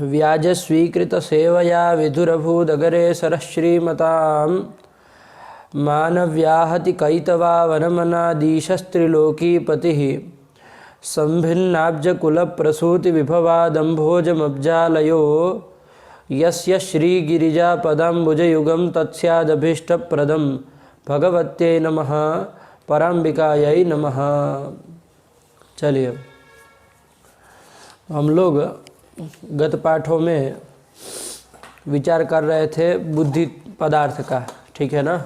व्याज स्वीकृत सेवया विधुरभूदगरे सरश्रीमतां मानव्याहति कैतवा वनमनादीशस्त्रिलोकीपतिः संभिन्नाब्जकुलप्रसूतिविभवादम्भोजमब्जालयो यस्य श्रीगिरिजापदाम्बुजयुगं तत्स्यादभीष्टप्रदं भगवत्यै नमः पराम्बिकायै नमः। चलिए, हम लोग गत पाठों में विचार कर रहे थे बुद्धि पदार्थ का, ठीक है ना,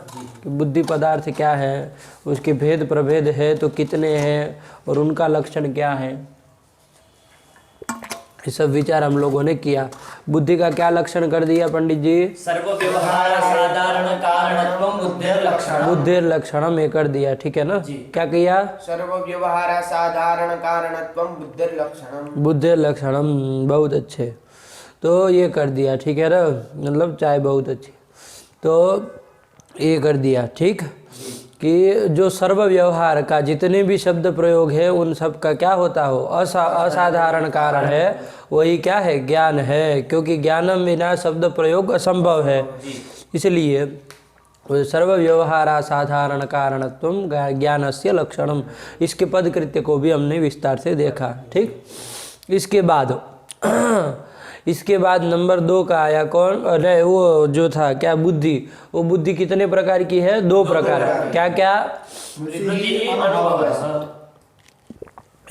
कि बुद्धि पदार्थ क्या है, उसके भेद प्रभेद है तो कितने हैं और उनका लक्षण क्या है, ये सब विचार हम लोगों ने किया। बुद्धि का क्या लक्षण कर दिया पंडित जी? सर्व व्यवहार साधारण कारणत्वं बुद्धेर लक्षणम। बुद्धेर लक्षणम ये कर दिया, ठीक है ना। क्या किया? सर्व व्यवहार साधारण कारणत्वं बुद्धेर लक्षणम। बुद्धेर लक्षणम, बहुत अच्छे, तो ये कर दिया, ठीक है ना, मतलब चाय बहुत अच्छी, तो ये कर दिया, ठीक, कि जो सर्व व्यवहार का जितने भी शब्द प्रयोग है उन सब का क्या होता हो, असाधारण कारण है, वही क्या है, ज्ञान है, क्योंकि ज्ञानम बिना शब्द प्रयोग असंभव है। इसलिए सर्व व्यवहार असाधारण कारणत्वम ज्ञानस्य लक्षणम, इसके पद कृत्य को भी हमने विस्तार से देखा, ठीक। इसके बाद नंबर 2 का आया कौन, अरे वो जो था क्या, बुद्धि। वो बुद्धि कितने प्रकार की है? 2 प्रकार। क्या क्या?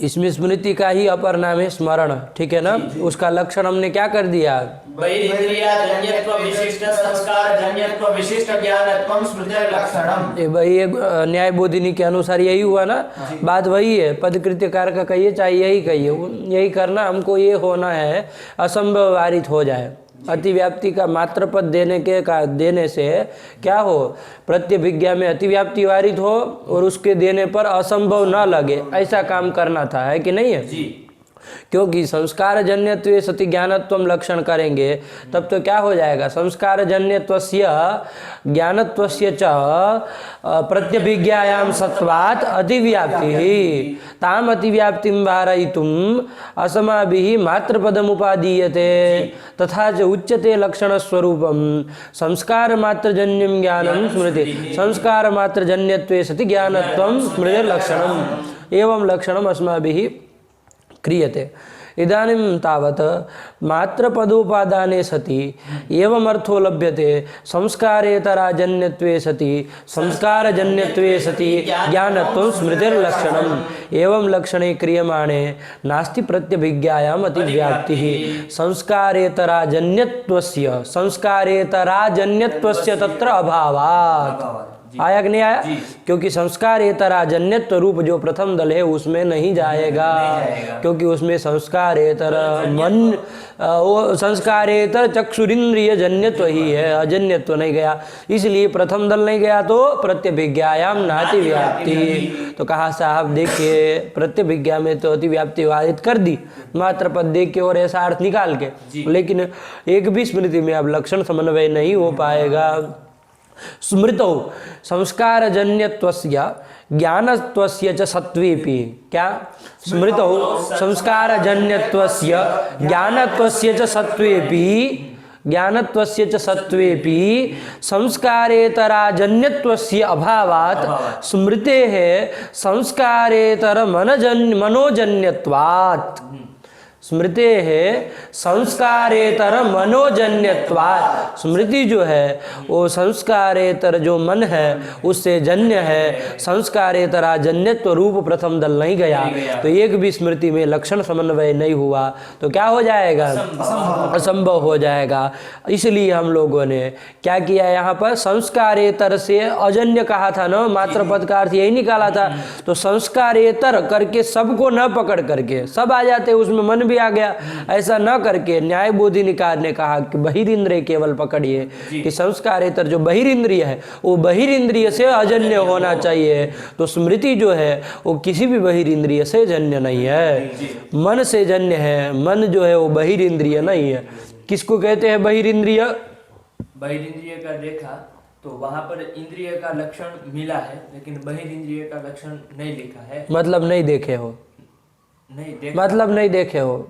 इसमें स्मृति का ही अपर नाम है स्मरण, ठीक है ना। उसका लक्षण हमने क्या कर दिया? बहिरिंद्रियजन्यत्व विशिष्ट संस्कारजन्यत्व विशिष्ट ज्ञानत्वं स्मृतेर लक्षणम। ये वही एक न्याय बोधिनी के अनुसार यही हुआ ना, बात वही है। पद कृत्यकार का कहिए चाहे यही कहिए, यही करना हमको, ये होना है असंभव वारित हो जाए। अतिव्याप्ति का मात्र पद देने से क्या हो, प्रत्यभिज्ञा में अतिव्याप्ति वारित हो और उसके देने पर असंभव न लगे, ऐसा काम करना था, है कि नहीं है जी। क्योंकि संस्कार जन्यत्वे सति ज्ञानत्वम लक्षण करेंगे तब तो क्या हो जाएगा, संस्कार जन्यत्वस्य ज्ञानत्वस्य च प्रत्यभिज्ञायाम सत्वात् अतिव्याप्ति ताम अतिव्याप्तिं वारयितुम् असमाभिः मात्रपदमुपादीयते तथा च उच्यते लक्षणस्वरूपं संस्कार मात्रजन्यं ज्ञानं स्मृति संस्कार मात्रजन्यत्वे सति ज्ञानत्वं स्मृतिर्लक्षणम् एवं लक्षणम् अस्माभिः क्रियते। इदानीं तावत् मात्रपदोपादाने सति एवं अर्थो लभ्यते संस्कारेतराजन्यत्वे सति संस्कारजन्यत्वे सति ज्ञानत्वं स्मृतिर्लक्षणम् एवं लक्षणे क्रियमाणे नास्ति प्रत्यभिज्ञायाम् अतिव्याप्तिः संस्कारेतराजन्यत्वस्य तत्र अभावात्। आया कि नहीं आया? क्योंकि संस्कारेतराजन्यत्व रूप जो प्रथम दल है उसमें नहीं जाएगा, क्योंकि उसमें संस्कारेतर मन, वो संस्कारेतर चक्षुरिंद्रिय जन्यत्व ही है, अजन्यत्व नहीं गया, इसलिए प्रथम दल नहीं गया तो प्रत्यभिज्ञायाम नाति व्याप्ति। तो कहा साहब देखिए, प्रत्यभिज्ञा में तो अतिव्याप्ति वारित कर दी मात्र पद देख के और ऐसा अर्थ निकाल के, लेकिन एक भी स्मृति में अब लक्षण समन्वय नहीं हो पाएगा। स्मृतौ संस्कारजन्यत्वस्य ज्ञानत्वस्य च सत्वेपि, क्या स्मृतौ संस्कारजन्यत्वस्य ज्ञानत्वस्य च सत्वेपि संस्कारेतराजन्यत्वस्य अभावात् स्मृतेः संस्कारेतर मनोजन्यत्वात् स्मृतेः संस्कारेतर मनोजन्यत्वात्। स्मृति जो है वो संस्कारेतर जो मन है उससे जन्य है, संस्कारेतराजन्यत्व रूप प्रथम दल नहीं गया, तो एक भी स्मृति में लक्षण समन्वय नहीं हुआ तो क्या हो जाएगा, असंभव हो जाएगा। इसलिए हम लोगों ने क्या किया, यहाँ पर संस्कारेतर से अजन्य कहा था ना, मात्र पद का अर्थ यही निकाला था, तो संस्कारेतर करके सबको न पकड़ करके सब आ जाते, उसमें मन भी आ गया, ऐसा न करके न्याय बोधिनिकार ने कहा कि बहिरिंद्रिय केवल पकड़िए, कि संस्कारेतर जो बहिरिंद्रिय है वो बहिरिंद्रिय से अजन्य होना चाहिए। तो स्मृति जो है वो किसी भी बहिरिंद्रिय से जन्य नहीं है, मन से जन्य है। मन जो है वो बहिरिंद्रिय नहीं है। किसको कहते हैं बहिरिंद्रिय? बहिरिंद्रिय का देखा तो वहां पर इंद्रिय का लक्षण मिला है, लेकिन बहिरिंद्रिय का लक्षण नहीं लिखा है। मतलब नहीं देखे हो, नहीं देखे, मतलब नहीं देखे हो।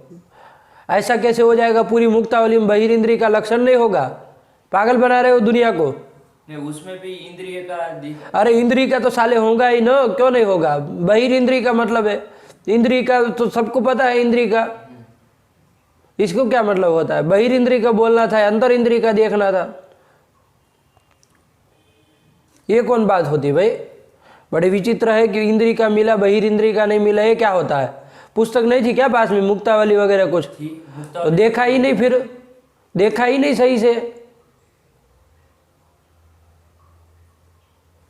ऐसा कैसे हो जाएगा? पूरी मुक्तावली में बहिरिंद्रिय का लक्षण नहीं होगा? पागल बना रहे हो दुनिया को। नहीं, उसमें भी इंद्रिय का अरे इंद्रिय का तो साले होगा ही ना, क्यों नहीं होगा? बहिरिंद्रिय का मतलब है, इंद्रिय का तो सबको पता है इंद्रिय का, इसको क्या मतलब होता है? बहिरिंद्रिय का बोलना था, अंतर इंद्रिय का देखना था, ये कौन बात होती है भाई? बड़े विचित्र है कि इंद्रिय का मिला बहिरिंद्रिय का नहीं मिला, ये क्या होता है? पुस्तक नहीं थी क्या पास में मुक्तावली वगैरह कुछ? तो देखा ही नहीं, फिर देखा ही नहीं सही से,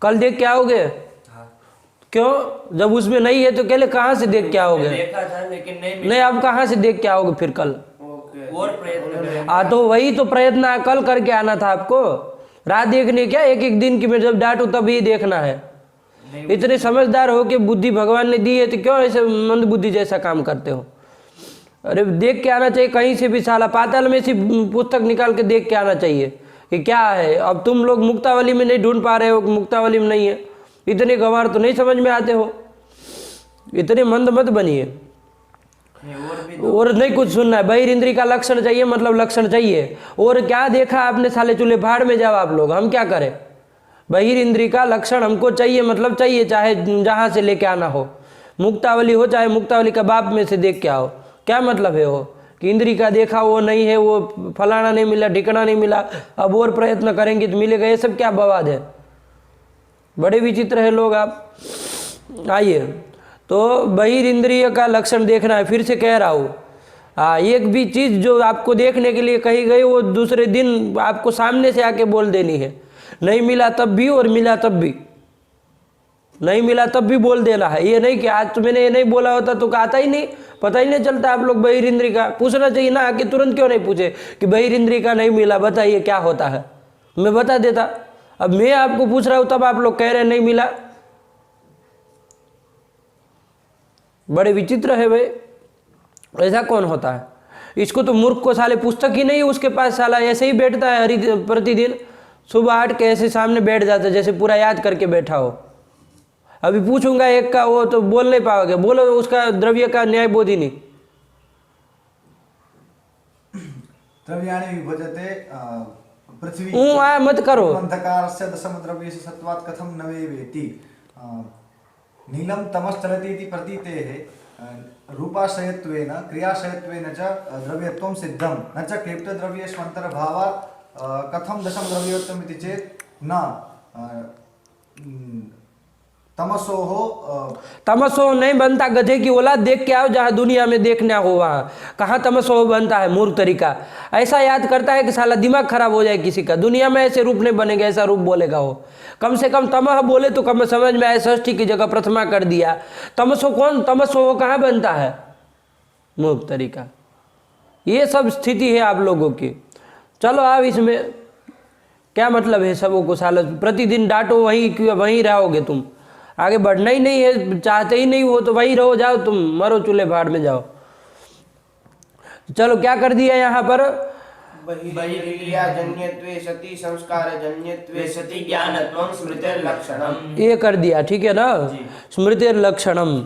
कल देख के आओगे? क्यों? जब उसमें नहीं है तो कहले कहाँ से देख के आओगे? देखा था लेकिन नहीं, अब कहाँ से देख के आओगे फिर कल? और प्रयत्न करेंगे। तो वही तो प्रयत्न कल करके आना था आपको। रात देखने क्या, एक एक दिन की मैं जब डांटू तब ही देखना है। इतने समझदार हो के बुद्धि भगवान ने दी है तो क्यों ऐसे मंद बुद्धि जैसा काम करते हो? अरे देख के आना चाहिए कहीं से भी, साला पाताल में से पुस्तक निकाल के देख के आना चाहिए कि क्या है। अब तुम लोग मुक्तावली में नहीं ढूंढ पा रहे हो, मुक्तावली में नहीं है, इतने गंवार तो नहीं समझ में आते हो, इतने मंद मत बनिए। और नहीं कुछ सुनना है, बहिरिंद्रिय का लक्षण चाहिए, मतलब लक्षण चाहिए। और क्या देखा आपने? साले चूल्हे भाड़ में जाओ आप लोग, हम क्या करें? बहिरिंद्रिय का लक्षण हमको चाहिए, मतलब चाहिए, चाहे जहाँ से लेके आना हो, मुक्तावली हो चाहे मुक्तावली का बाप में से देख के आओ। क्या मतलब है वो कि इंद्रिय का देखा वो नहीं है, वो फलाना नहीं मिला, ठिकाना नहीं मिला, अब और प्रयत्न करेंगे तो मिलेगा? ये सब क्या बवाद है? बड़े विचित्र है लोग आप। आइए, तो बहिरिंद्रिय का लक्षण देखना है। फिर से कह रहा हूँ, एक भी चीज़ जो आपको देखने के लिए कही गई वो दूसरे दिन आपको सामने से आके बोल देनी है। नहीं मिला तब भी और मिला तब भी, नहीं मिला तब भी बोल देना है। ये नहीं कि आज तो मैंने ये नहीं बोला होता तो आता ही नहीं, पता ही नहीं चलता। आप लोग बहिरिंद्रिय का पूछना चाहिए ना, आके तुरंत क्यों नहीं पूछे कि बहिरिंद्रिय का नहीं मिला, बताइए क्या होता है, मैं बता देता। अब मैं आपको पूछ रहा हूँ तब आप लोग कह रहे नहीं मिला। बड़े विचित्र है भाई, ऐसा कौन होता है? इसको तो मूर्ख को साले पुस्तक ही नहीं उसके पास, साला ऐसे ही बैठता है हरी प्रतिदिन सुबह 8 के ऐसे सामने बैठ जाता है जैसे पूरा याद करके बैठा हो। अभी पूछूंगा एक का, वो तो बोल नहीं पाओगे, बोलो उसका द्रव्य का न्याय बोध ही नहीं। द्रव्याणि विभजते पृथ्वी मत करो। अंधकारस्य दशम द्रव्येषु सत्त्वात् कथं न वेति नीलं तमश्चलति इति प्रतीतेः रूपाश्रयत्वेन क्रियाश्रयत्वेन च द्रव्यत्वं सिद्धं न च क्लिप्तद्रव्येष्वन्तर्भावात् कथं दशम द्रव्यत्वम् इति चेत् न तमसो नहीं बनता। गधे की औलाद, देख के आओ जहाँ दुनिया में देखना हो वहाँ, कहाँ तमसो बनता है? मूर्ख तरीका ऐसा याद करता है कि साला दिमाग खराब हो जाए किसी का। दुनिया में ऐसे रूप नहीं बनेगा, ऐसा रूप बोलेगा वो। कम से कम तमह बोले तो कम समझ में आए, षष्ठी की जगह प्रथमा कर दिया। तमसो कौन? तमसो वो कहाँ बनता है? मूर्ख तरीका। ये सब स्थिति है आप लोगों की। चलो आप इसमें क्या मतलब है? सबों को साला प्रतिदिन डांटो, वहीं रहोगे तुम, आगे बढ़ना ही नहीं है, चाहते ही नहीं हो तो वहीं रहो, जाओ तुम मरो, चूल्हे भाड़ में जाओ। चलो क्या कर दिया यहाँ पर? बहिरिंद्रियजन्यत्वे सति संस्कारजन्यत्वे सति ज्ञानत्वं स्मृतिर्लक्षणम्। ये कर दिया, ठीक है ना? स्मृतिर्लक्षणम्।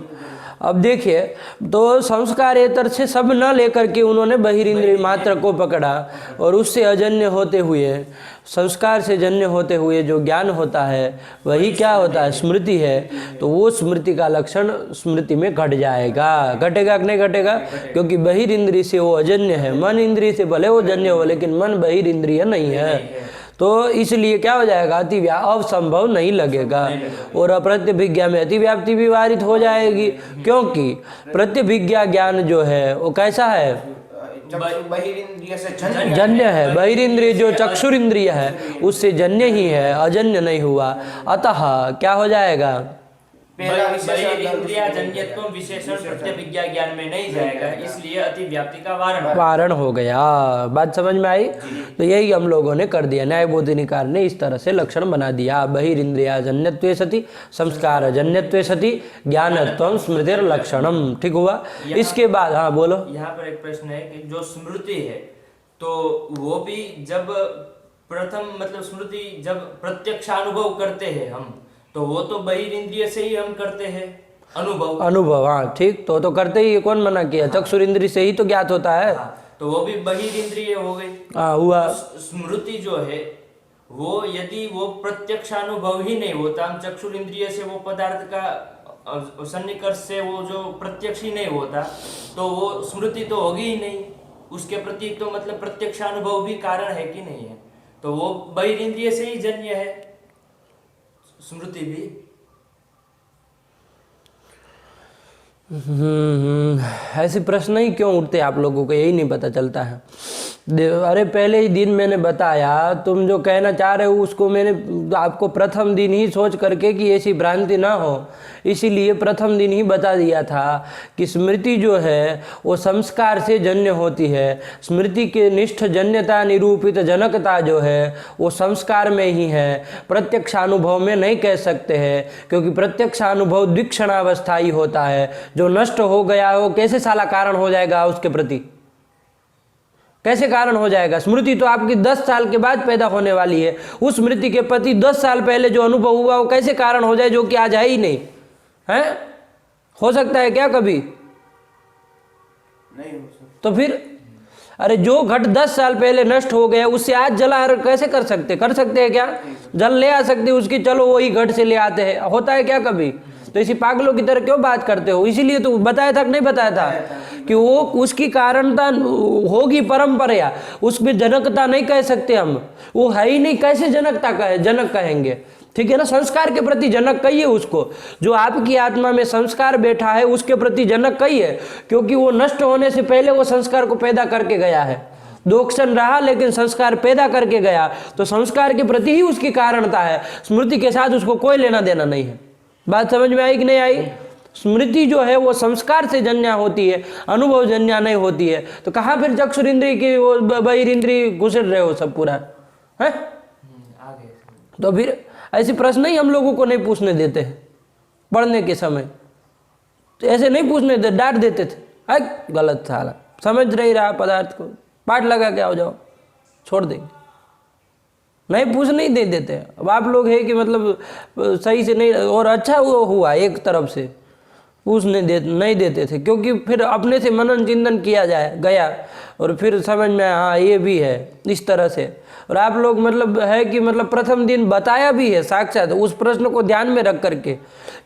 अब देखिए, तो संस्कारेतर से सब न लेकर के उन्होंने बहिरिंद्रिय मात्र को पकड़ा, और उससे अजन्य होते हुए, संस्कार से जन्य होते हुए जो ज्ञान होता है वही क्या होता है? स्मृति है। तो वो स्मृति का लक्षण स्मृति में घट जाएगा। घटेगा कि नहीं घटेगा? क्योंकि बहिरिंद्रिय से वो अजन्य है। मन इंद्रिय से भले वो जन्य हो, लेकिन मन बहिरिंद्रिय नहीं है, तो इसलिए क्या हो जाएगा? असंभव नहीं लगेगा। और अप्रत्यभिज्ञा में अतिव्याप्ति भी वारित हो जाएगी, क्योंकि प्रत्यभिज्ञा ज्ञान जो है वो कैसा है? बहिरिंद्रिय से जन्य है। बहिरिंद्रिय जो चक्षुरिंद्रिय है उससे जन्य ही है, अजन्य नहीं हुआ। अतः क्या हो जाएगा? बहिरिंद्रियजन्यत्व विशेषण प्रत्यभिज्ञा ज्ञान में नहीं जाएगा, इसलिए अतिव्याप्ति का वारण हो गया। बात समझ में आई? तो यही हम लोगों ने कर दिया। न्यायबोधिनिकार ने इस तरह से लक्षण बना दिया। बहिरिंद्रियजन्यत्वे सति संस्कारजन्यत्वे सति ज्ञानत्वं स्मृतिर्लक्षणम्। ठीक हुआ? इसके बाद हाँ बोलो। यहाँ पर एक प्रश्न है कि जो स्मृति है तो वो भी जब प्रथम मतलब स्मृति जब प्रत्यक्ष अनुभव करते हैं हम, तो वो तो बहिरिंद्रिय से ही हम करते हैं। अनुभव। अनुभव, हाँ ठीक, तो करते ही, कौन मना किया, चक्षुरिंद्रिय से ही तो ज्ञात होता है। हाँ, तो वो भी बहिर्इंद्रिय हो गई। हाँ हुआ। स्मृति जो है वो यदि वो प्रत्यक्षानुभव ही नहीं होता, हम चक्षुरिंद्रिय से वो पदार्थ का सन्निकर्ष से वो जो प्रत्यक्ष ही नहीं होता, तो वो स्मृति तो होगी ही नहीं। उसके प्रति तो मतलब प्रत्यक्षानुभव भी कारण है कि नहीं है, तो वो बहिर्इंद्रिय से ही जन्य है स्मृति भी। ऐसे प्रश्न ही क्यों उठते आप लोगों को, यही नहीं पता चलता है। अरे पहले ही दिन मैंने बताया, तुम जो कहना चाह रहे हो उसको मैंने आपको प्रथम दिन ही सोच करके कि ऐसी भ्रांति ना हो, इसीलिए प्रथम दिन ही बता दिया था कि स्मृति जो है वो संस्कार से जन्य होती है। स्मृति के निष्ठ जन्यता निरूपित जनकता जो है वो संस्कार में ही है, प्रत्यक्षानुभव में नहीं कह सकते हैं, क्योंकि प्रत्यक्षानुभव द्विक्षणावस्थाई होता है। जो नष्ट हो गया हो कैसे साला कारण हो जाएगा उसके प्रति, कैसे कारण हो जाएगा। स्मृति तो आपकी 10 साल के बाद पैदा होने वाली है, उस स्मृति के प्रति 10 साल पहले जो अनुभव हुआ वो कैसे कारण हो जाए, जो कि आज है ही नहीं है। हो सकता है क्या कभी? नहीं हो सकता। तो फिर अरे जो घट 10 साल पहले नष्ट हो गया उससे आज जला कैसे कर सकते हैं क्या? जल ले आ सकते उसकी, चलो वही घट से ले आते हैं, होता है क्या कभी? तो इसी पागलों की तरह क्यों बात करते हो? इसीलिए तो बताया था कि नहीं बताया था कि वो उसकी कारणता होगी परंपरा, उसमें जनकता नहीं कह सकते हम, वो है ही नहीं, कैसे जनकता कहे, जनक कहेंगे? ठीक है ना, संस्कार के प्रति जनक कहिए उसको। जो आपकी आत्मा में संस्कार बैठा है उसके प्रति जनक कहिए, क्योंकि वो नष्ट होने से पहले वो संस्कार को पैदा करके गया है। 2 क्षण रहा लेकिन संस्कार पैदा करके गया, तो संस्कार के प्रति ही उसकी कारणता है, स्मृति के साथ उसको कोई लेना देना नहीं है। बात समझ में आई कि नहीं आई? स्मृति जो है वो संस्कार से जन्या होती है, अनुभव जन्या नहीं होती है। तो कहाँ फिर चक्षुरिंद्रिय की वो बहिरिंद्रिय घुसड़ रहे हो सब पूरा है? आगे तो फिर ऐसे प्रश्न ही हम लोगों को नहीं पूछने देते हैं पढ़ने के समय, तो ऐसे नहीं पूछने देते, डांट देते थे, है गलत साला समझ नहीं रहा पदार्थ को, पाठ लगा के आओ जाओ, छोड़ देंगे, नहीं पूछ नहीं दे देते। अब आप लोग है कि मतलब सही से नहीं, और अच्छा वो हुआ एक तरफ से पूछने नहीं देते थे, क्योंकि फिर अपने से मनन चिंतन किया गया और फिर समझ में हाँ ये भी है इस तरह से। और आप लोग मतलब है कि मतलब प्रथम दिन बताया भी है साक्षात उस प्रश्न को ध्यान में रख करके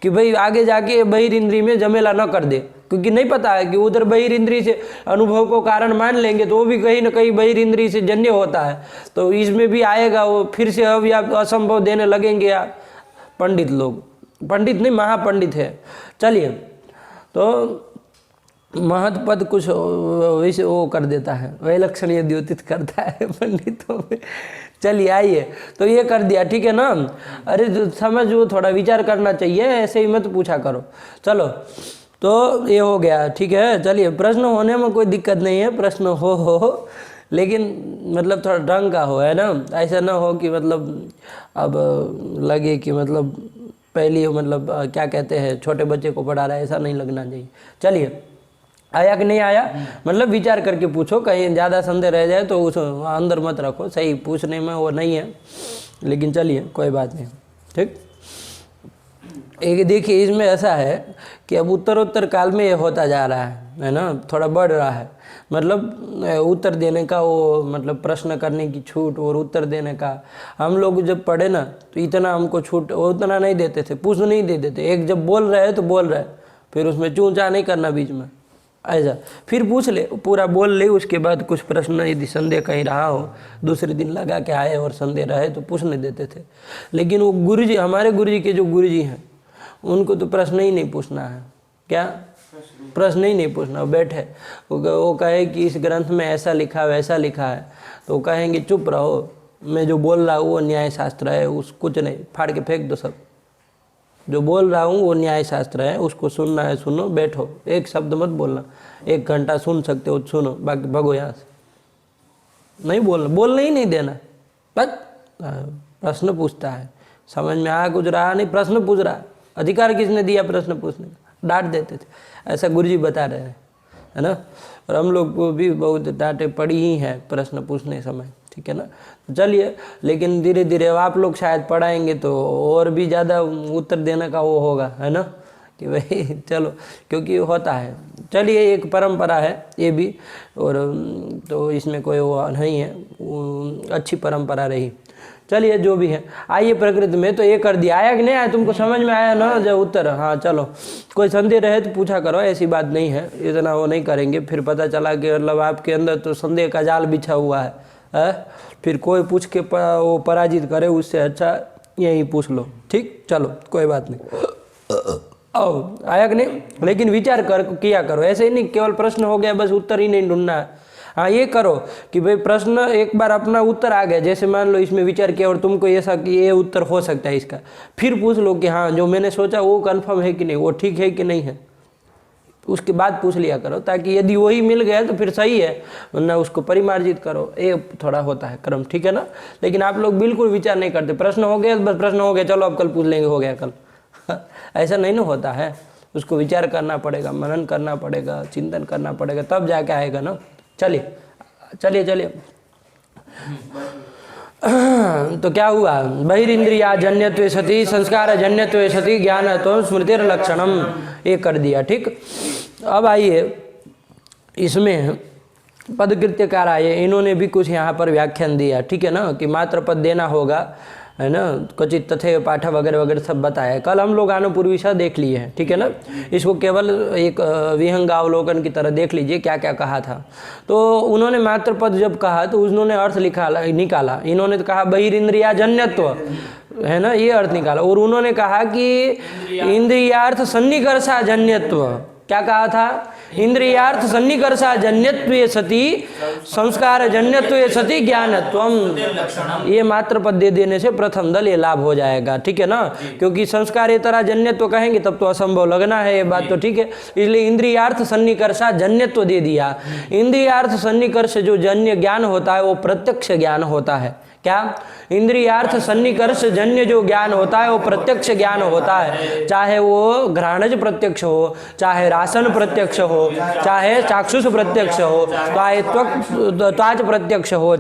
कि भाई आगे जाके बहिर्इंद्रिय में झमेला न कर दे, क्योंकि नहीं पता है कि उधर बहिर्इंद्रिय से अनुभव को कारण मान लेंगे तो वो भी कहीं ना कहीं बहिर्इंद्रिय से जन्य होता है, तो इसमें भी आएगा वो, फिर से अब या असंभव देने लगेंगे या पंडित लोग, पंडित नहीं महापंडित है। चलिए, तो महत्पद कुछ वैसे वो कर देता है, वैलक्षणीय द्योतित करता है पंडितों में। चलिए आइए, तो ये कर दिया ठीक है ना। अरे जो समझ वो थोड़ा विचार करना चाहिए, ऐसे ही मत पूछा करो। चलो तो ये हो गया ठीक है। चलिए, प्रश्न होने में कोई दिक्कत नहीं है, प्रश्न हो लेकिन मतलब थोड़ा ढंग का हो, है ना। ऐसा ना हो कि मतलब अब लगे कि मतलब पहली मतलब क्या कहते हैं छोटे बच्चे को पढ़ा रहा है, ऐसा नहीं लगना चाहिए। चलिए, आया कि नहीं आया मतलब विचार करके पूछो, कहीं ज़्यादा संदेह रह जाए तो उस अंदर मत रखो, सही पूछने में वो नहीं है, लेकिन चलिए कोई बात नहीं ठीक। एक देखिए इसमें ऐसा है कि अब उत्तरोत्तर काल में ये होता जा रहा है ना, थोड़ा बढ़ रहा है, मतलब उत्तर देने का वो मतलब प्रश्न करने की छूट और उत्तर देने का। हम लोग जब पढ़े ना तो इतना हमको छूट उतना नहीं देते थे, पूछ नहीं दे देते, एक जब बोल रहे हैं तो बोल रहे, फिर उसमें चूंचा नहीं करना बीच में, ऐसा फिर पूछ ले, पूरा बोल ले, उसके बाद कुछ प्रश्न यदि संदेह कहीं रहा हो दूसरे दिन लगा के आए और संदेह रहे तो पूछने देते थे। लेकिन वो गुरुजी, हमारे गुरुजी के जो गुरुजी हैं उनको तो प्रश्न ही नहीं पूछना है, क्या प्रश्न ही नहीं पूछना, बैठे वो कहे कि इस ग्रंथ में ऐसा लिखा वैसा लिखा है, तो कहेंगे चुप रहो, मैं जो बोल रहा हूँ वो न्याय शास्त्र है, उस कुछ नहीं, फाड़ के फेंक दो सब, जो बोल रहा हूँ वो न्याय शास्त्र है, उसको सुनना है सुनो, बैठो, एक शब्द मत बोलना, 1 घंटा सुन सकते हो सुनो, बाकी भगो यहाँ से, नहीं बोलना, बोलने ही नहीं देना। बस प्रश्न पूछता है, समझ में आ कुछ रहा नहीं, प्रश्न पूछ रहा, अधिकार किसने दिया प्रश्न पूछने का, डांट देते थे, ऐसा गुरुजी बता रहे हैं, है ना। और हम लोग को भी बहुत डांटे पड़ी ही है प्रश्न पूछने समय, ठीक है ना। तो चलिए, लेकिन धीरे धीरे आप लोग शायद पढ़ाएंगे तो और भी ज़्यादा उत्तर देने का वो होगा, है ना, कि भाई चलो, क्योंकि होता है। चलिए, एक परंपरा है ये भी, और तो इसमें कोई वो नहीं है, वो अच्छी परंपरा रही। चलिए, जो भी है, आइए प्रकृति में। तो ये कर दिया, आया कि नहीं आया, तुमको समझ में आया ना जो उत्तर? हाँ चलो, कोई संदेह रहे तो पूछा करो, ऐसी बात नहीं है, इतना वो नहीं करेंगे, फिर पता चला कि मतलब आपके अंदर तो संदेह का जाल बिछा हुआ है? फिर कोई पूछ के वो पराजित करे, उससे अच्छा यही पूछ लो। ठीक, चलो कोई बात नहीं। आओ, आया कि नहीं? लेकिन विचार कर किया करो, ऐसे ही नहीं केवल प्रश्न हो गया बस उत्तर ही नहीं ढूंढना है। हाँ, ये करो कि भाई प्रश्न एक बार अपना उत्तर आ गया, जैसे मान लो इसमें विचार किया और तुमको ऐसा कि ये उत्तर हो सकता है इसका, फिर पूछ लो कि हाँ जो मैंने सोचा वो कंफर्म है कि नहीं, वो ठीक है कि नहीं है, उसके बाद पूछ लिया करो, ताकि यदि वही मिल गया तो फिर सही है, वरना उसको परिमार्जित करो। ये थोड़ा होता है क्रम, ठीक है ना? लेकिन आप लोग बिल्कुल विचार नहीं करते, प्रश्न हो गया बस प्रश्न हो गया, चलो अब कल पूछ लेंगे, हो गया कल। ऐसा नहीं ना होता है, उसको विचार करना पड़ेगा, मनन करना पड़ेगा, चिंतन करना पड़ेगा, तब जाके आएगा ना। चलिए चलिए चलिए। तो क्या हुआ? बहिरिंद्रिया जन्यत्वे सति संस्कार जन्यत्वे सति ज्ञानत्वं स्मृतिर लक्षणम, ये कर दिया। ठीक, अब आइए इसमें पदकृत्यकार आए, इन्होंने भी कुछ यहाँ पर व्याख्यान दिया। ठीक है ना, कि मात्र पद देना होगा, है ना, क्वचित तथे पाठ वगैरह वगैरह सब बताया। कल हम लोग अनुपूर्विशा देख लिए हैं, ठीक है ना, इसको केवल एक विहंगावलोकन की तरह देख लीजिए क्या क्या कहा था। तो उन्होंने मात्र पद जब कहा तो उन्होंने अर्थ निकाला। इन्होंने तो कहा बहिरिंद्रिया जन्यत्व, है ना, ये अर्थ निकाला। और उन्होंने कहा कि इंद्रियार्थ सन्निकर्षा जन्यत्व, क्या कहा था? इंद्रियार्थ सन्निकर्षा जन्यत्वे सति संस्कार जन्यत्वे सति ज्ञानत्वम। ये मात्र पद दे देने से प्रथम दल ये लाभ हो जाएगा, ठीक है ना, क्योंकि संस्कारेतरा जन्यत्व कहेंगे तब तो असंभव लगना है, ये बात तो ठीक है। इसलिए इंद्रियार्थ सन्निकर्षा जन्यत्व दे दिया। इंद्रियार्थ सन्निकर्ष जो जन्य ज्ञान होता है वो प्रत्यक्ष ज्ञान होता है। क्या? इंद्रियार्थ सन्निकर्ष जन्य जो ज्ञान होता है वो प्रत्यक्ष ज्ञान होता है, चाहे वो घ्राणज प्रत्यक्ष हो, चाहे रासन प्रत्यक्ष हो, चाहे चाक्षुष प्रत्यक्ष हो, चाहे त्वच प्रत्यक्ष हो,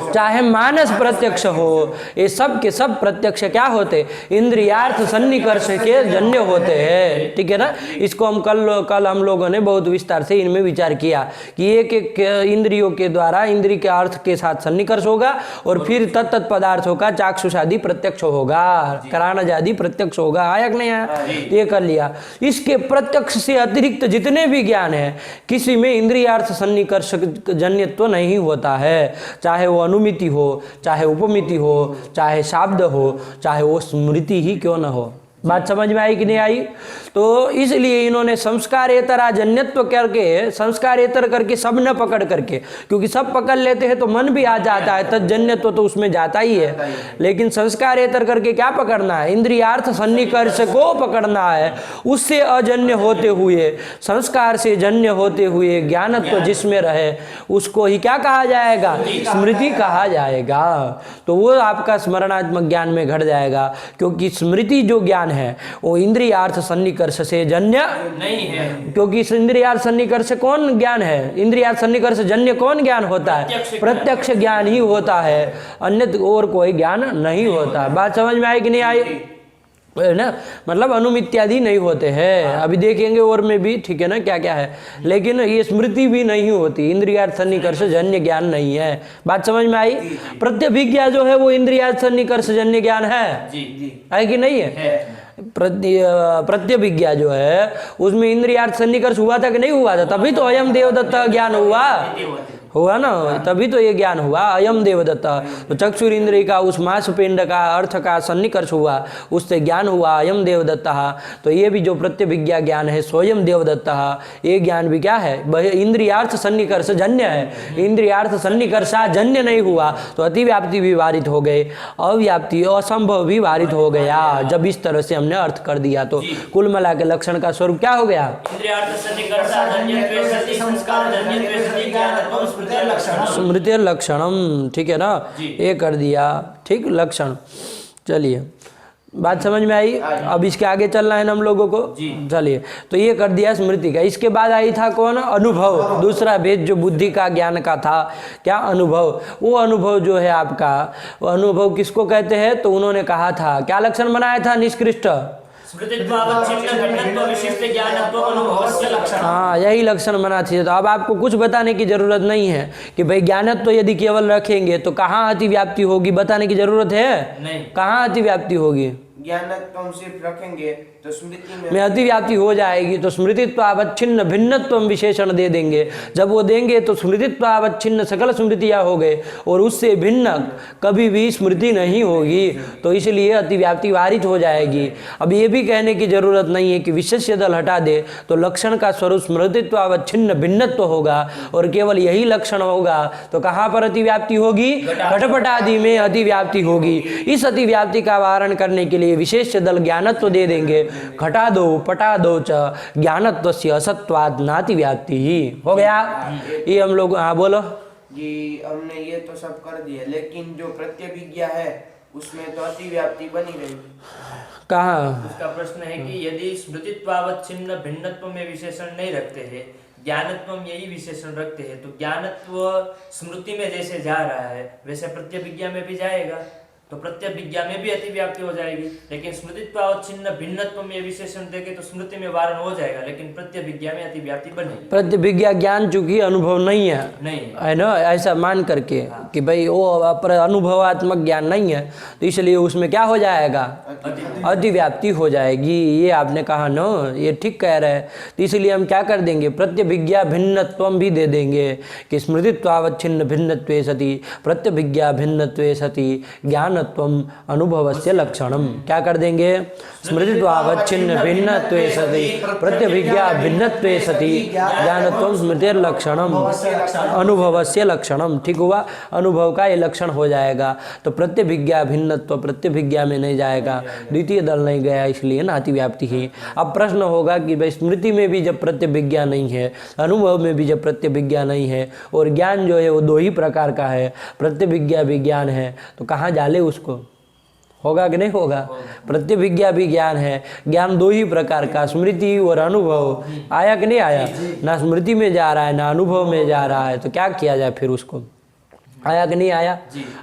चाहे मानस प्रत्यक्ष हो, ये सब के सब प्रत्यक्ष क्या होते? इंद्रियार्थ सन्निकर्ष के जन्य होते हैं, ठीक है ना। इसको हम कल हम लोगों ने बहुत विस्तार से इनमें विचार किया कि एक एक इंद्रियों के द्वारा इंद्रिय के अर्थ के साथ सन्निकर्ष होगा और फिर तत्त पदार्थों का चाक्षुष आदि प्रत्यक्ष होगा, कराणज आदि प्रत्यक्ष होगा। आया कि नहीं आया? ये कर लिया। इसके प्रत्यक्ष से अतिरिक्त जितने भी ज्ञान है किसी में इंद्रियार्थ सन्निकर्ष जन्यत्व नहीं होता है, चाहे वो अनुमिति हो, चाहे उपमिति हो, चाहे शाब्द हो, चाहे वो स्मृति ही क्यों न हो। बात समझ में आई कि नहीं आई? तो इसलिए इन्होंने संस्कारेतरा जन्यत्व करके, संस्कारेतर करके सब न पकड़ करके, क्योंकि सब पकड़ लेते हैं तो मन भी आ जाता है, तज्जन्यत्व तो उसमें जाता ही है। लेकिन संस्कारेतर करके क्या पकड़ना है? इंद्रियार्थ सन्निकर्ष को पकड़ना है। उससे अजन्य होते हुए, संस्कार से जन्य होते हुए ज्ञानत्व जिसमें रहे उसको ही क्या कहा जाएगा? स्मृति कहा जाएगा। तो वो आपका स्मरणात्मक ज्ञान में घट जाएगा, क्योंकि स्मृति जो ज्ञान है वो इंद्रियार्थ सन्निकर्ष से जन्य नहीं है। क्योंकि इंद्रियार्थ सन्निकर्ष कौन ज्ञान है? इंद्रियार्थ सन्निकर्ष जन्य कौन ज्ञान होता है? प्रत्यक्ष ज्ञान ही होता है, अन्य और कोई ज्ञान नहीं होता। बात समझ में आई कि नहीं आई? ना, मतलब अनुमित्यादि नहीं होते हैं, अभी देखेंगे और में भी, ठीक है ना, क्या क्या है। लेकिन ये स्मृति भी नहीं होती, इंद्रियार्थ सन्निकर्ष जन्य ज्ञान नहीं है। बात समझ में आई? प्रत्यभिज्ञा जो है वो इंद्रियार्थ सन्निकर्ष जन्य ज्ञान है, है कि नहीं है? प्रत्यभिज्ञा जो है उसमें इंद्रियार्थ सन्निकर्ष हुआ था कि नहीं हुआ था? तभी तो अयम देवदत्त ज्ञान हुआ ना, तभी तो ये ज्ञान हुआ अयम देवदत्त। तो चक्षुर इंद्रिय का उस मांस पिंड का अर्थ का सन्निकर्ष हुआ, उससे ज्ञान हुआ अयम देवदत्त। तो ये भी जो प्रत्यभिज्ञा ज्ञान है स्वयं देवदत्त, ये ज्ञान भी क्या है? इंद्रियार्थ सन्निकर्ष जन्य है। इंद्रियार्थ सन्निकर्षा जन्य नहीं हुआ तो अतिव्याप्ति भी वारित हो गए, अव्याप्ति असंभव भी वारित हो गया। जब इस तरह से हमने अर्थ कर दिया तो कुल मिला के लक्षण का स्वरूप क्या हो गया? स्मृति लक्षणम, ठीक है ना, ये कर दिया, ठीक, लक्षण। चलिए, बात समझ में आई? अब इसके आगे चलना है ना हम लोगों को। चलिए, तो ये कर दिया स्मृति का। इसके बाद आई था कौन? अनुभव। दूसरा भेद जो बुद्धि का ज्ञान का था, क्या? अनुभव। वो अनुभव जो है आपका, वो अनुभव किसको कहते हैं? तो उन्होंने कहा था, क्या लक्षण बनाया था? निष्कृष्ट स्मृतित्वावच्छिन्न भिन्नत्व विशिष्ट ज्ञानत्व अनुभवस्य लक्षणम्। हाँ, यही लक्षण बना चाहिए। तो अब आपको कुछ बताने की जरूरत नहीं है कि भाई ज्ञानत्व यदि केवल रखेंगे तो कहाँ अतिव्याप्ति होगी, बताने की जरूरत है नहीं। कहाँ अतिव्याप्ति होगी। ज्ञानत्व सिर्फ रखेंगे तो स्मृति में अतिव्याप्ति हो जाएगी। तो स्मृतित्वावच्छिन्न भिन्नत्व विशेषण दे देंगे। जब वो देंगे तो स्मृतित्वावच्छिन्न सकल स्मृतियाँ हो गए और उससे भिन्न कभी भी स्मृति नहीं होगी, तो इसलिए अतिव्याप्ति वारित हो जाएगी। अब ये भी कहने की जरूरत नहीं है कि विशेष्य दल हटा दे तो लक्षण का स्वरूप स्मृतित्वावच्छिन्न भिन्नत्व होगा और केवल यही लक्षण होगा, तो कहाँ पर अतिव्याप्ति होगी, घटपट आदि में अतिव्याप्ति होगी। इस अतिव्याप्ति का वारण करने के लिए विशेष्य दल ज्ञानत्व दे देंगे। घटा दो पटा दो च ज्ञानत्वस्य असत्वात् नाति व्याप्ति ही हो गया। ये हम लोग, हाँ बोलो जी। हमने ये तो सब कर दिया, लेकिन जो प्रत्यभिज्ञा है उसमें तो अतिव्याप्ति बनी रहेगी। कहाँ, उसका प्रश्न है कि यदि स्मृतित्वावच्छिन्न भिन्नत्व में विशेषण नहीं रखते हैं, ज्ञानत्व में यही विशेषण रखते हैं, तो ज्ञानत्व स्मृति में जैसे जा रहा है वैसे प्रत्यभिज्ञा में भी जाएगा, तो प्रत्यभिज्ञा में भी अतिव्याप्ति हो जाएगी। लेकिन स्मृतित्वावच्छिन्न भिन्नत्व में विशेषण देंगे तो स्मृति में वारण हो जाएगा, लेकिन प्रत्यभिज्ञा में अतिव्याप्ति बनेगी। प्रत्यभिज्ञा ज्ञान चूंकि अनुभव नहीं है, नहीं है ना, ऐसा मान करके कि भाई वो अनुभवात्मक ज्ञान नहीं है, तो इसलिए उसमें क्या हो जाएगा, अतिव्याप्ति हो जाएगी। ये आपने कहा ना, ये ठीक कह रहे हैं। तो इसलिए हम क्या कर देंगे, प्रत्यभिज्ञा भिन्नत्वम भी दे देंगे कि स्मृतित्वावच्छिन्न भिन्नत्वे सति प्रत्यभिज्ञा भिन्नत्वे सति ज्ञानत्वम अनुभवस्य लक्षणम। क्या कर देंगे, स्मृतित्वावच्छिन्न भिन्नत्वे सति प्रत्यभिज्ञा भिन्नत्वे सति ज्ञानत्वम स्मृतिर्लक्षणम अनुभवस्य लक्षणम। ठीक हुआ, अनुभव का ये लक्षण हो जाएगा। तो प्रत्यभिज्ञा भिन्नत्व प्रत्यभिज्ञा में नहीं जाएगा, द्वितीय दल नहीं गया, इसलिए ना अतिव्याप्ति ही। अब प्रश्न होगा कि भाई स्मृति में भी जब प्रत्यभिज्ञा नहीं है, अनुभव में भी जब प्रत्यभिज्ञा नहीं है और ज्ञान जो है वो दो ही प्रकार का है, प्रत्यभिज्ञा भी ज्ञान है, तो कहाँ डाले उसको, होगा कि नहीं होगा। प्रत्यभिज्ञा भी ज्ञान है, ज्ञान दो ही प्रकार का, स्मृति और अनुभव। आया कि नहीं आया, ना स्मृति में जा रहा है ना अनुभव में जा रहा है, तो क्या किया जाए फिर उसको, आया कि नहीं आया।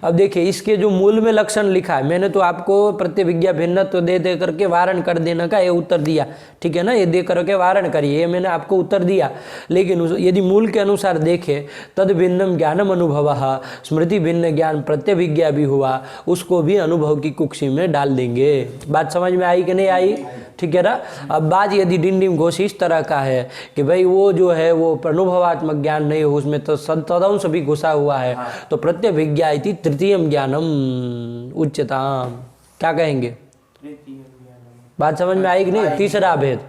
अब देखिए इसके जो मूल में लक्षण लिखा है, मैंने तो आपको प्रत्यभिज्ञा भिन्नत्व दे दे करके वारण कर देने का ये उत्तर दिया, ठीक है ना, ये दे करके वारण करिए, ये मैंने आपको उत्तर दिया। लेकिन यदि मूल के अनुसार देखें, तद भिन्नम ज्ञानम अनुभव, स्मृति भिन्न ज्ञान प्रत्यभिज्ञा भी हुआ, उसको भी अनुभव की कुक्षी में डाल देंगे। बात समझ में आई कि नहीं आई, ठीक है ना। अब बात यदि डिंडिम घोष इस तरह का है कि भाई वो जो है वो अनुभवात्मक ज्ञान नहीं हो, उसमें तो तदंश भी घुसा हुआ है, तो प्रत्यभिज्ञा इति तृतीयम ज्ञानम उच्यताम, क्या कहेंगे, बात समझ में आई कि नहीं। तीसरा भेद,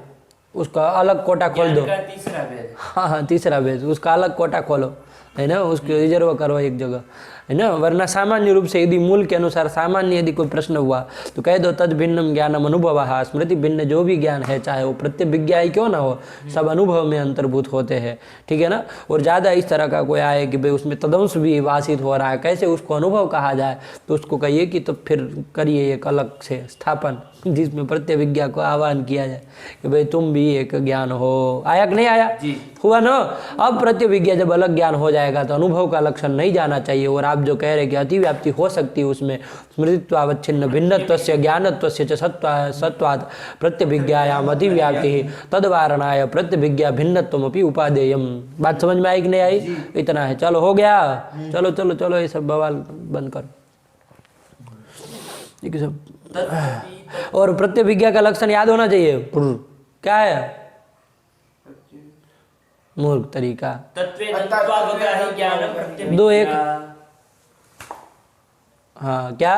उसका अलग कोटा खोल दो। तीसरा भेद, हाँ हाँ तीसरा भेद, उसका अलग कोटा खोलो, है ना, उसको रिजर्व करो एक जगह, है ना। वरना सामान्य रूप से यदि मूल के अनुसार सामान्य यदि कोई प्रश्न हुआ तो कह दो तद भिन्नम ज्ञानम अनुभव, स्मृति भिन्न जो भी ज्ञान है, चाहे वो प्रत्यभिज्ञा ही क्यों ना हो, सब अनुभव में अंतर्भूत होते हैं, ठीक है ना। और ज़्यादा इस तरह का कोई आए कि भाई उसमें तदंश भी वासित हो रहा है, कैसे उसको अनुभव कहा जाए, तो उसको कहिए कि तो फिर करिए एक अलग से स्थापन जिसमें प्रत्यभिज्ञा को आह्वान किया जाए कि भाई तुम भी एक ज्ञान हो। आया कि नहीं आया, हुआ ना। अब प्रत्यभिज्ञा जब अलग ज्ञान हो जाएगा तो अनुभव का लक्षण नहीं जाना चाहिए। और आप जो कह रहे कि अतिव्याप्ति हो सकती है उसमें, स्मृतित्वावच्छिन्न भिन्नत्वस्य ज्ञानत्वस्य च सत्वात् प्रत्यभिज्ञायाम अतिव्याप्ति तद्वारणाय प्रत्यभिज्ञा भिन्नत्वमपि उपादेयम। बात समझ में आई कि नहीं आई, इतना है। चलो हो गया, चलो चलो चलो ये सब बवाल बंद करो, ठीक है सब। और प्रत्यभिज्ञा का लक्षण याद होना चाहिए, क्या है, मूर्ख तरीका, दो एक, हाँ क्या,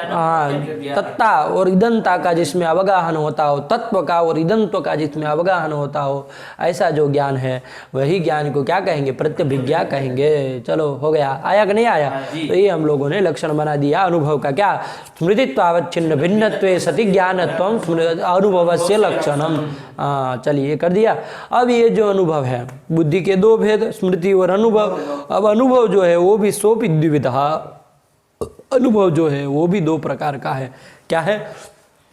हाँ तत्ता और इदंता का जिसमें अवगाहन होता हो, तत्व का और इदंत्व का जिसमें अवगाहन होता हो, ऐसा जो ज्ञान है वही ज्ञान को क्या कहेंगे, प्रत्यभिज्ञा कहेंगे। चलो हो गया, आया कि नहीं आया। तो ये हम लोगों ने लक्षण बना दिया अनुभव का, क्या, स्मृतित्वावच्छिन्न भिन्नत्वे सति ज्ञानत्वम अनुभवस्य लक्षणम। हाँ चलिए कर दिया। अब ये जो अनुभव है, बुद्धि के दो भेद, स्मृति और अनुभव। अब अनुभव जो है वो भी सोपि द्विविधः, अनुभव जो है वो भी दो प्रकार का है। क्या है,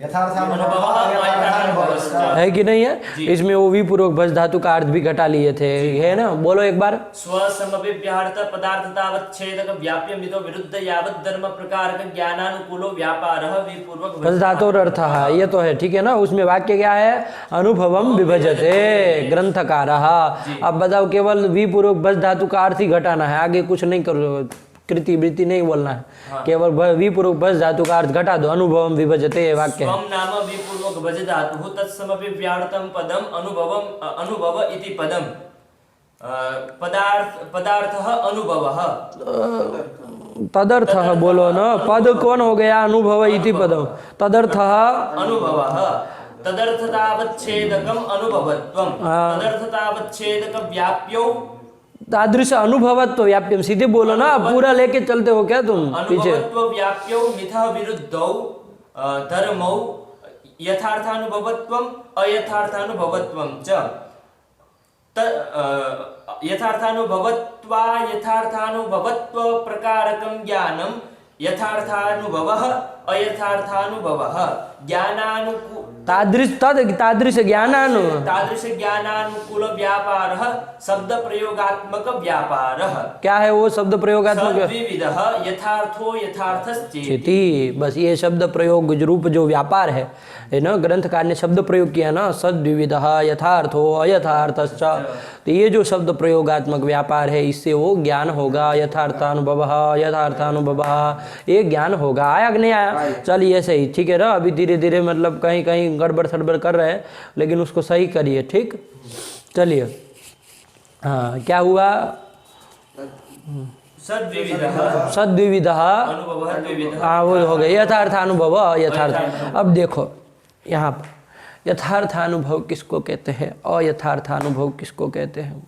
यथार्थानुभवः अयथार्थानुभवश्च। है कि नहीं है? इसमें वो विपूर्वक भज धातु का अर्थ भी घटा लिए थे, है ना? बोलो एक बार। स्वसमभिव्याहृत पदार्थतावच्छेदक व्याप्यमितो विरुद्ध यावत् धर्म प्रकारक ज्ञानानुकूलो व्यापारः विपूर्वक भज धातु और अर्थ, ये तो है, ठीक है ना? उसमें वाक्य क्या है? अनुभवम विभजते ग्रंथकारः। अब बताओ, केवल विपूर्वक भज धातु का अर्थ ही घटाना है, आगे कुछ नहीं करो, कृति वृत्ति नहीं बोलना है। केवल विपूर्वक भज धातु का अर्थ घटा दो, अनुभवम विभजते वाक्य है। स्वम नाम विपूर्वक भज धातुः तत्समभिव्याहृतं पदम अनुभव इति पदम पदार्थः अनुभवः। तदर्थः बोलो ना, पद कौन हो गया? अनुभव इति पदम, तदर्थः अनुभवः। तदर्थतावच्छेदकम् अनुभवत्वम् तदर्थतावच्छेदक व्याप्यौ तादृश अनुभवत्व व्याप्यम, सीधे बोलो ना, पूरा लेके चलते हो क्या तुम पीछे? अनुभवत्व व्याप्यौ मिथः विरुद्धौ धर्मौ यथार्थानुभवत्वम् अयथार्थानुभवत्वं च यथार्थानुभवत्वा यथार्थानुभवत्व प्रकारकं ज्ञानं यथार्थानुभवः अयथार्थानुभवः तादृश ज्ञानानुकूल व्यापारः शब्द प्रयोगात्मक व्यापारः। क्या है वो शब्द प्रयोगात्मक? सद्विविधः यथार्थो यथार्थश्चेति। चेति, बस ये शब्द प्रयोग रूप जो व्यापार है ना, ग्रंथकार ने शब्द प्रयोग किया ना, सद्विविधः यथार्थो अयथार्थश्च, तो ये जो शब्द प्रयोगात्मक व्यापार है, इससे वो ज्ञान होगा। यथार्थानुभवः यथार्थानुभवः, ये ज्ञान होगा। आया कि नहीं आया? चलिए सही, ठीक है ना? अभी धीरे धीरे मतलब कहीं कहीं गड़बड़ सड़बड़ कर रहे हैं, लेकिन उसको सही करिए, ठीक? चलिए, हाँ, क्या हुआ? सद्विविधः हाँ, वो हो गया। यथार्थानुभव यथार्थ। अब देखो यहाँ पर यथार्थानुभव किसको कहते हैं, अयथार्थानुभव किसको कहते हैं?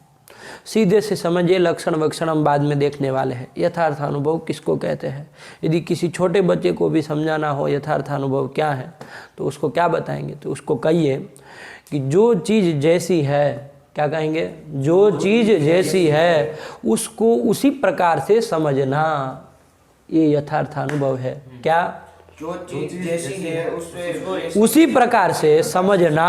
सीधे से समझिए, लक्षण वक्षण हम बाद में देखने वाले हैं। यथार्थानुभव किसको कहते हैं? यदि किसी छोटे बच्चे को भी समझाना हो यथार्थानुभव क्या है, तो उसको क्या बताएंगे? तो उसको कहिए कि जो चीज़ जैसी है, क्या कहेंगे? जो चीज़ जैसी है उसको उसी प्रकार से समझना, ये यथार्थानुभव है। क्या? जो चीज जैसी है उससे उसी प्रकार से समझना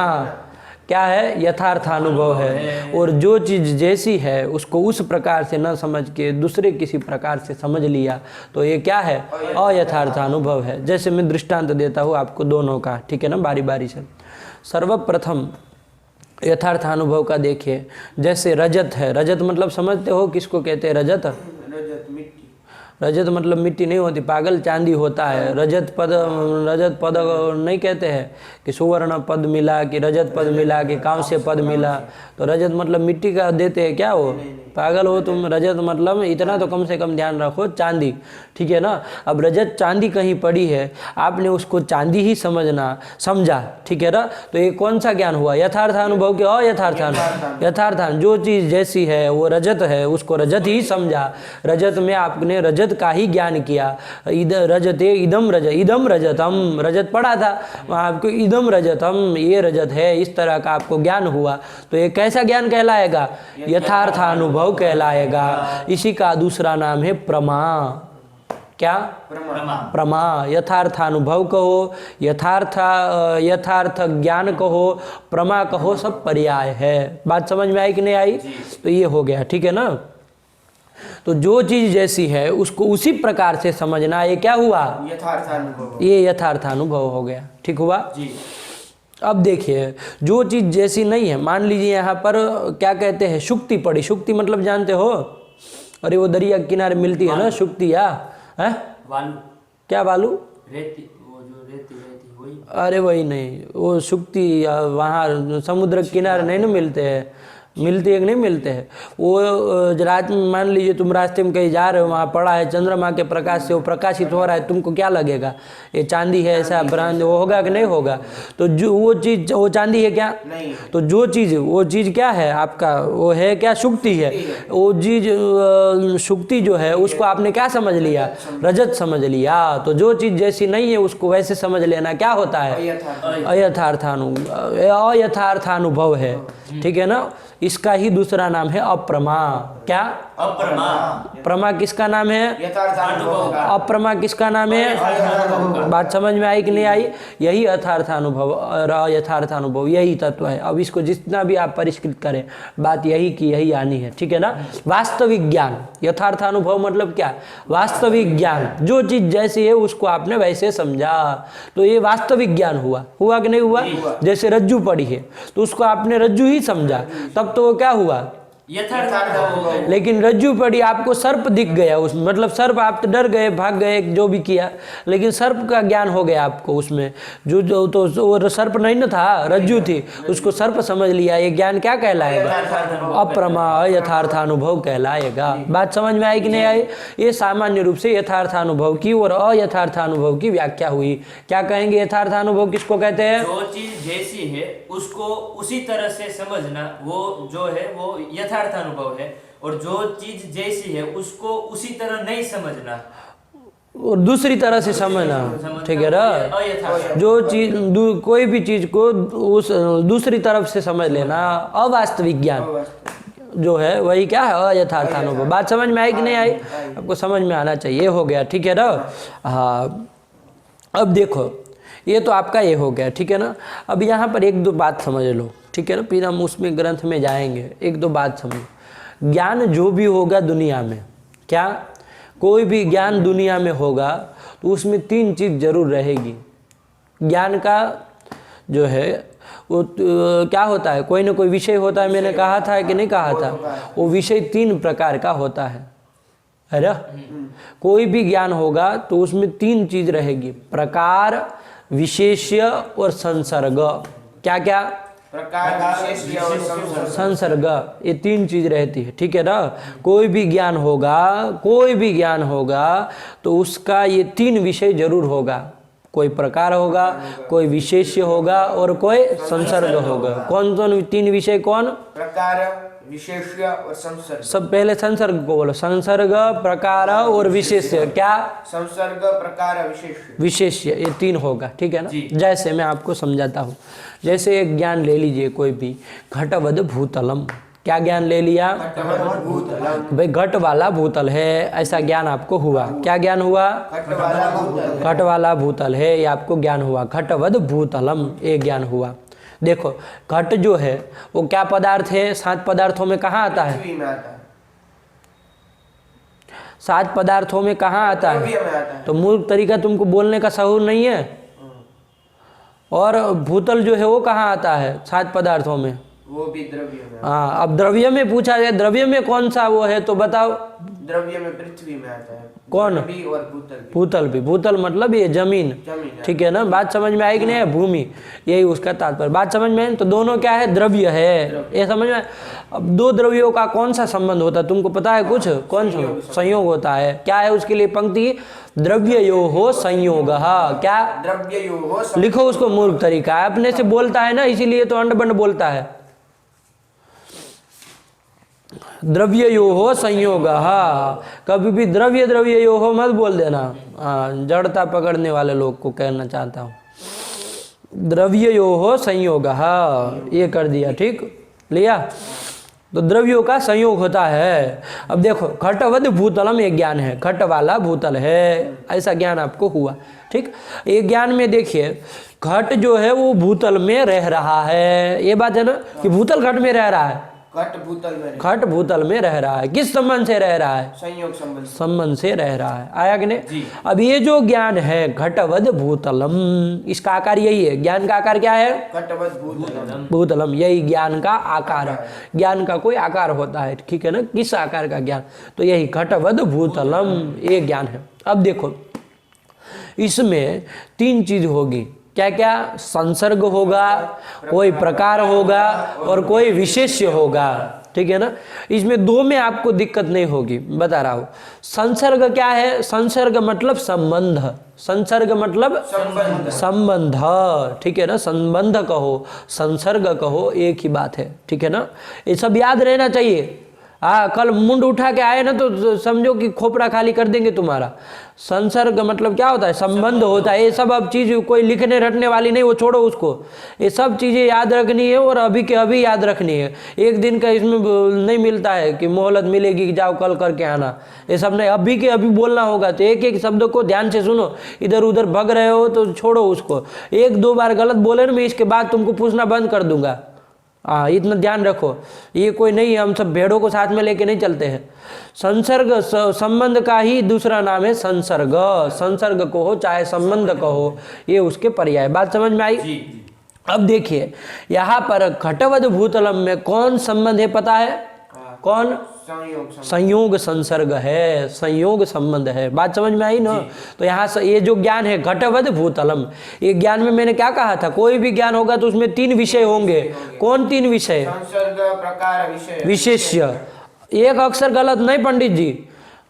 क्या है? यथार्थानुभव है। और जो चीज़ जैसी है उसको उस प्रकार से न समझ के दूसरे किसी प्रकार से समझ लिया, तो ये क्या है? अयथार्थानुभव है। जैसे मैं दृष्टांत देता हूँ आपको दोनों का, ठीक है ना, बारी बारी से। सर्वप्रथम यथार्थानुभव का देखिए, जैसे रजत है। रजत मतलब समझते हो किसको कहते हैं? रजत रजत मतलब मिट्टी नहीं होती, पागल, चांदी होता है। रजत पद नहीं कहते हैं कि सुवर्ण पद मिला, कि रजत पद मिला, कि कांस्य पद मिला। तो रजत मतलब मिट्टी का देते हैं क्या? वो पागल हो तुम। रजत मतलब इतना तो कम से कम ध्यान रखो, चांदी, ठीक है ना? अब रजत चांदी कहीं पड़ी है, आपने उसको चांदी ही समझा, ठीक है ना? तो ये कौन सा ज्ञान हुआ? यथार्थानुभव के अयथार्थानुभव? यथार्थान, जो चीज़ जैसी है वो रजत है, उसको रजत ही समझा। रजत में आपने रजत का ही ज्ञान किया। रजते इदम रजतम, रजत पड़ा था वहाँ, आपको इदम रजतम, ये रजत है, इस तरह का आपको ज्ञान हुआ। तो ये कैसा ज्ञान कहलाएगा? यथार्थानुभव कहलाएगा। इसी का दूसरा नाम है प्रमा। क्या? प्रमा। यथार्थानुभव कहो, यथार्थ ज्ञान कहो, प्रमा कहो, सब पर्याय है। बात समझ में आई कि नहीं आई? तो ये हो गया, ठीक है ना? तो जो चीज़ जैसी है उसको उसी प्रकार से समझना, ये क्या हुआ? यथार्थानुभव। ये यथार्थानुभव हो गया, ठीक हुआ जी। अब देखिए, जो चीज़ जैसी नहीं है, मान लीजिए यहाँ पर क्या कहते हैं? शुक्ति पड़ी। शुक्ति मतलब जानते हो? अरे वो दरिया किनारे मिलती है ना शुक्ति, या है वालू। क्या वालू? रेती, वो जो रेती वही। अरे वही नहीं, वो शुक्ति वहाँ समुद्र किनारे नहीं ना मिलते हैं, मिलते हैं कि नहीं मिलते हैं? वो रात में मान लीजिए तुम रास्ते में कहीं जा रहे हो, वहाँ पड़ा है, चंद्रमा के प्रकाश से वो प्रकाशित हो रहा है, तुमको क्या लगेगा? ये चांदी है, ऐसा ब्रांड वो होगा कि नहीं होगा? तो जो वो चीज़, वो चांदी है क्या? नहीं। तो जो चीज़, वो चीज़ क्या है आपका? वो है क्या? शुक्ति है। वो चीज़ शुक्ति जो है उसको आपने क्या समझ लिया? रजत समझ लिया। तो जो चीज़ जैसी नहीं है उसको वैसे समझ लेना क्या होता है? अयथार्थानुभव है, ठीक है ना? इसका ही दूसरा नाम है अप्रमा। क्या? अप्रमा। प्रमा किसका नाम है? यथार्थानुभव का। अप्रमा किसका नाम है? बात समझ में आई कि नहीं आई? यही यथार्थानुभव और अयथार्थानुभव यही तत्व है। अब इसको जितना भी आप परिष्कृत करें, बात यही की यही आनी है, ठीक है ना। वास्तविक ज्ञान, यथार्थानुभव मतलब क्या? वास्तविक ज्ञान, जो चीज जैसी है उसको आपने वैसे समझा, तो ये वास्तविक ज्ञान हुआ। हुआ कि नहीं हुआ? जैसे रज्जू पड़ी है तो उसको आपने रज्जू ही समझा, तब तो वो क्या हुआ? यथार्थानुभव। लेकिन रज्जू पड़ी, आपको सर्प दिख गया उसमें, मतलब सर्प, आप तो डर गए, भाग गए, जो भी किया, लेकिन सर्प का ज्ञान हो गया आपको उसमें। जो तो वो सर्प नहीं ना था, रज्जू थी, उसको सर्प समझ लिया। ये ज्ञान क्या कहलाएगा? अप्रमा यथार्थानुभव कहलाएगा। बात समझ में आई कि नहीं आई? ये सामान्य रूप से यथार्थानुभव की और अयथार्थानुभव की व्याख्या हुई। क्या कहेंगे यथार्थानुभव किसको कहते हैं? जो चीज जैसी है उसको उसी तरह से समझना, वो जो है वो यथार्थानुभव है। और जो चीज जैसी है उसको उसी तरह नहीं समझना और दूसरी तरह से समझना, ठीक है ना। अयथार्थ। जो चीज कोई भी चीज को उस दूसरी तरफ से समझ लेना, अवास्तविक ज्ञान जो है वही क्या है? अयथार्थानुभव। बात समझ में आई कि नहीं आई? आपको समझ में आना चाहिए। हो गया, ठीक है ना। हाँ, अब देखो, ये तो आपका ये हो गया, ठीक है ना। अब यहाँ पर एक दो बात समझ लो, ठीक है ना, फिर हम उसमें ग्रंथ में जाएंगे। एक दो बात समझो। ज्ञान जो भी होगा दुनिया में, क्या कोई भी ज्ञान दुनिया में होगा तो उसमें तीन चीज़ जरूर रहेगी। ज्ञान का जो है वो क्या होता है? कोई ना कोई विषय होता है। मैंने कहा था कि नहीं कहा था? वो विषय तीन प्रकार का होता है ना। कोई भी ज्ञान होगा तो उसमें तीन चीज रहेगी, प्रकार, विशेष्य और संसर्ग। क्या क्या? प्रकार, विशेष्य और संसर्ग। संसर्ग, ये तीन चीज रहती है, ठीक है ना। कोई भी ज्ञान होगा, कोई भी ज्ञान होगा तो उसका ये तीन विषय जरूर होगा। कोई प्रकार होगा, कोई विशेष्य होगा और कोई संसर्ग होगा। कौन कौन तीन विषय? कौन? प्रकार, विशेष्य और संसर्ग। सब पहले संसर्ग को बोलो। संसर्ग, प्रकार और विशेष्य। क्या? संसर्ग, प्रकार, विशेष्य। विशेष्य, ये तीन होगा, ठीक है ना। जैसे मैं आपको समझाता हूँ। जैसे एक ज्ञान ले लीजिए कोई भी, घटवद भूतलम। क्या ज्ञान ले लिया? भाई घट वाला भूतल है, ऐसा ज्ञान आपको हुआ। क्या ज्ञान हुआ? घट वाला भूतल है, ये आपको ज्ञान हुआ। घटवद भूतलम, ये ज्ञान हुआ। देखो, घट जो है वो क्या पदार्थ है? 7 पदार्थों में कहाँ आता है? पृथ्वी में आता है। 7 पदार्थों में कहाँ आता द्रव्य है? में आता है। तो मूर्ख तरीका तुमको बोलने का सहूर नहीं है। और भूतल जो है वो कहाँ आता है 7 पदार्थों में? वो भी द्रव्य में। हाँ, अब द्रव्य में पूछा जाए, द्रव्य में कौन सा वो है तो बताओ। द्रव्य में पृथ्वी में आता है। कौन? भी और भूतल भी। भूतल भी। भूतल मतलब ये जमीन, जमीन है। ठीक है ना। बात समझ में आई कि नहीं? भूमि, यही उसका तात्पर्य। बात समझ में आई? तो दोनों क्या है? द्रव्य है, ये समझ में। अब दो द्रव्यों का कौन सा संबंध होता है तुमको पता है कुछ? कौन सा? संयोग होता है। क्या है उसके लिए पंक्ति? द्रव्ययोः संयोगः। क्या? द्रव्ययोः। लिखो उसको मूर्ख तरीका है, अपने से बोलता है ना, इसीलिए तो अंडबंड बोलता है। द्रव्ययोः संयोगः। कभी भी द्रव्य द्रव्ययोः मत बोल देना। जड़ता पकड़ने वाले लोग को कहना चाहता हूँ। द्रव्ययोः संयोगः, ये कर दिया, ठीक लिया। तो द्रव्यों का संयोग होता है। अब देखो, घटवद भूतलम एक ज्ञान है, घट वाला भूतल है, ऐसा ज्ञान आपको हुआ, ठीक। एक ज्ञान में देखिए, घट जो है वो भूतल में रह रहा है, ये बात है ना, कि भूतल घट में रह रहा है। घट भूतल में, घट भूतल में रह रहा है। किस संबंध से रह रहा है? संयोग संबंध, संबंध से रह रहा है। आया कि नहीं? अब ये जो ज्ञान है घटवद भूतलम, इसका आकार यही है। ज्ञान का आकार क्या है? घटवद भूतलम। भूतलम, यही ज्ञान का आकार है। ज्ञान का कोई आकार होता है, ठीक है ना। किस आकार का ज्ञान? तो यही घटवद भूतलम, ये ज्ञान है। अब देखो, इसमें 3 चीज होगी। क्या क्या? संसर्ग होगा, कोई प्रकार होगा और कोई विशेष्य होगा, ठीक है ना। इसमें 2 में आपको दिक्कत नहीं होगी, बता रहा हूँ। संसर्ग क्या है? संसर्ग मतलब संबंध। संसर्ग मतलब संबंध, ठीक है ना। संबंध कहो, संसर्ग कहो, एक ही बात है, ठीक है ना। ये सब याद रहना चाहिए। हाँ, कल मुंड उठा के आए ना तो समझो कि खोपड़ा खाली कर देंगे तुम्हारा। संसर्ग मतलब क्या होता है? संबंध होता है। ये सब अब चीज़ कोई लिखने रटने वाली नहीं, वो छोड़ो उसको। ये सब चीज़ें याद रखनी है और अभी के अभी याद रखनी है। एक दिन का इसमें नहीं मिलता है कि मोहलत मिलेगी कि जाओ कल करके आना, ये सब नहीं, अभी के अभी बोलना होगा। तो एक एक शब्द को ध्यान से सुनो, इधर उधर भग रहे हो तो छोड़ो उसको। एक दो बार गलत बोले ना, मैं इसके बाद तुमको पूछना बंद कर दूंगा। हाँ, इतना ध्यान रखो। ये कोई नहीं है, हम सब भेड़ों को साथ में लेके नहीं चलते हैं। संसर्ग संबंध का ही दूसरा नाम है संसर्ग। संसर्ग कहो चाहे संबंध कहो, ये उसके पर्याय। बात समझ में आई? अब देखिए यहाँ पर घटवद भूतलम में कौन संबंध है पता है? कौन? संयोग संसर्ग है, संयोग संबंध है। बात समझ में आई ना? तो यहाँ से ये जो ज्ञान है घटवद भूतलम, ये ज्ञान में मैंने क्या कहा था? कोई भी ज्ञान होगा तो उसमें 3 विषय होंगे। कौन 3 विषय? संसर्ग, प्रकार, विषय, विशेष्य। एक अक्षर गलत नहीं पंडित जी।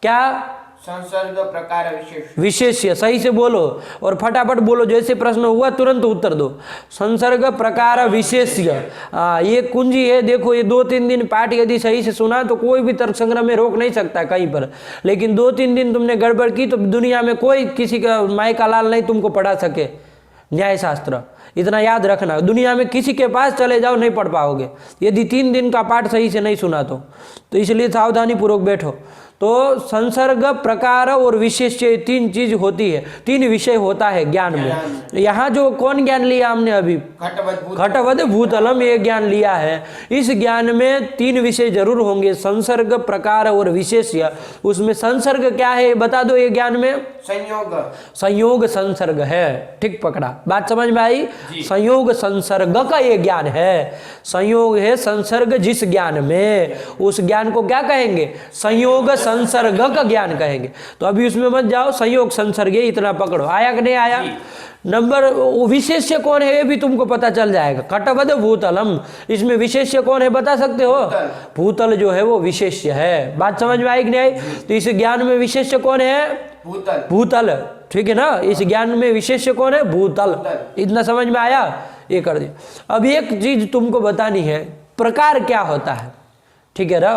क्या? संसर्ग, प्रकार, विशेष। विशेष्य। सही से बोलो और फटाफट बोलो, जैसे प्रश्न हुआ तुरंत उत्तर दो। संसर्ग, प्रकार, विशेष्य। ये कुंजी है। देखो ये 2-3 दिन पाठ यदि सही से सुना तो कोई भी तर्क संग्रह में रोक नहीं सकता कहीं पर। लेकिन 2-3 दिन तुमने गड़बड़ की तो दुनिया में कोई किसी का माई का लाल नहीं तुमको पढ़ा सके न्याय शास्त्र। इतना याद रखना, दुनिया में किसी के पास चले जाओ नहीं पढ़ पाओगे यदि 3 दिन का पाठ सही से नहीं सुना तो इसलिए सावधानी पूर्वक बैठो। तो संसर्ग, प्रकार और विशेष, 3 चीज होती है, 3 विषय होता है ज्ञान में। यहाँ जो कौन ज्ञान लिया हमने अभी? घटवद भूतलम, ये ज्ञान लिया है। इस ज्ञान में 3 विषय जरूर होंगे, संसर्ग, प्रकार और विशेष्य। उसमें संसर्ग क्या है बता दो? ये ज्ञान में संयोग, संयोग संसर्ग है। ठीक पकड़ा, बात समझ में आई? संयोग संसर्ग का ये ज्ञान है। संयोग है संसर्ग जिस ज्ञान में, उस ज्ञान को क्या कहेंगे? संयोग संसर्ग का ज्ञान कहेंगे। तो अभी उसमें मत जाओ, संयोग संसर्ग इतना पकड़ो। आया कि नहीं आया? नंबर विशेष्य कौन है ये भी तुमको पता चल जाएगा। घटवद भूतलम, इसमें विशेष्य कौन है बता सकते हो? भूतल जो है वो विशेष्य है। बात समझ में आई कि नहीं आई? तो इस ज्ञान में विशेष्य कौन है? भूतल। भूतल, ठीक है ना? इस ज्ञान में विशेष्य कौन है? भूतल। इतना समझ में आया? ये कर दिया। अब एक चीज तुमको बतानी है, प्रकार क्या होता है? ठीक है ना?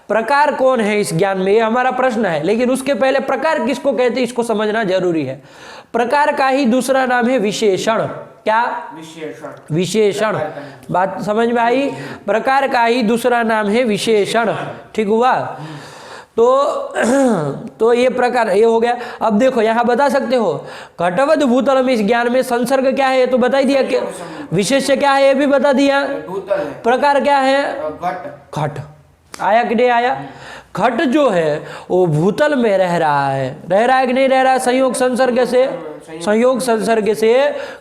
प्रकार कौन है इस ज्ञान में, ये हमारा प्रश्न है। लेकिन उसके पहले प्रकार किसको कहते हैं इसको समझना जरूरी है। प्रकार का ही दूसरा नाम है विशेषण। क्या? विशेषण। विशेषण। बात समझ में आई? प्रकार का ही दूसरा नाम है विशेषण। ठीक हुआ? तो ये प्रकार ये हो गया। अब देखो यहाँ बता सकते हो घटवद भूतलम, इस ज्ञान में संसर्ग क्या है ये तो बता ही दिया। क्या विशेष्य क्या है ये भी बता दिया। भूतल है। प्रकार क्या है? घट। घट। आया कि नहीं आया? घट जो है वो भूतल में रह रहा है कि नहीं रह रहा है? संयोग संसर्ग से, संयोग संसर्ग से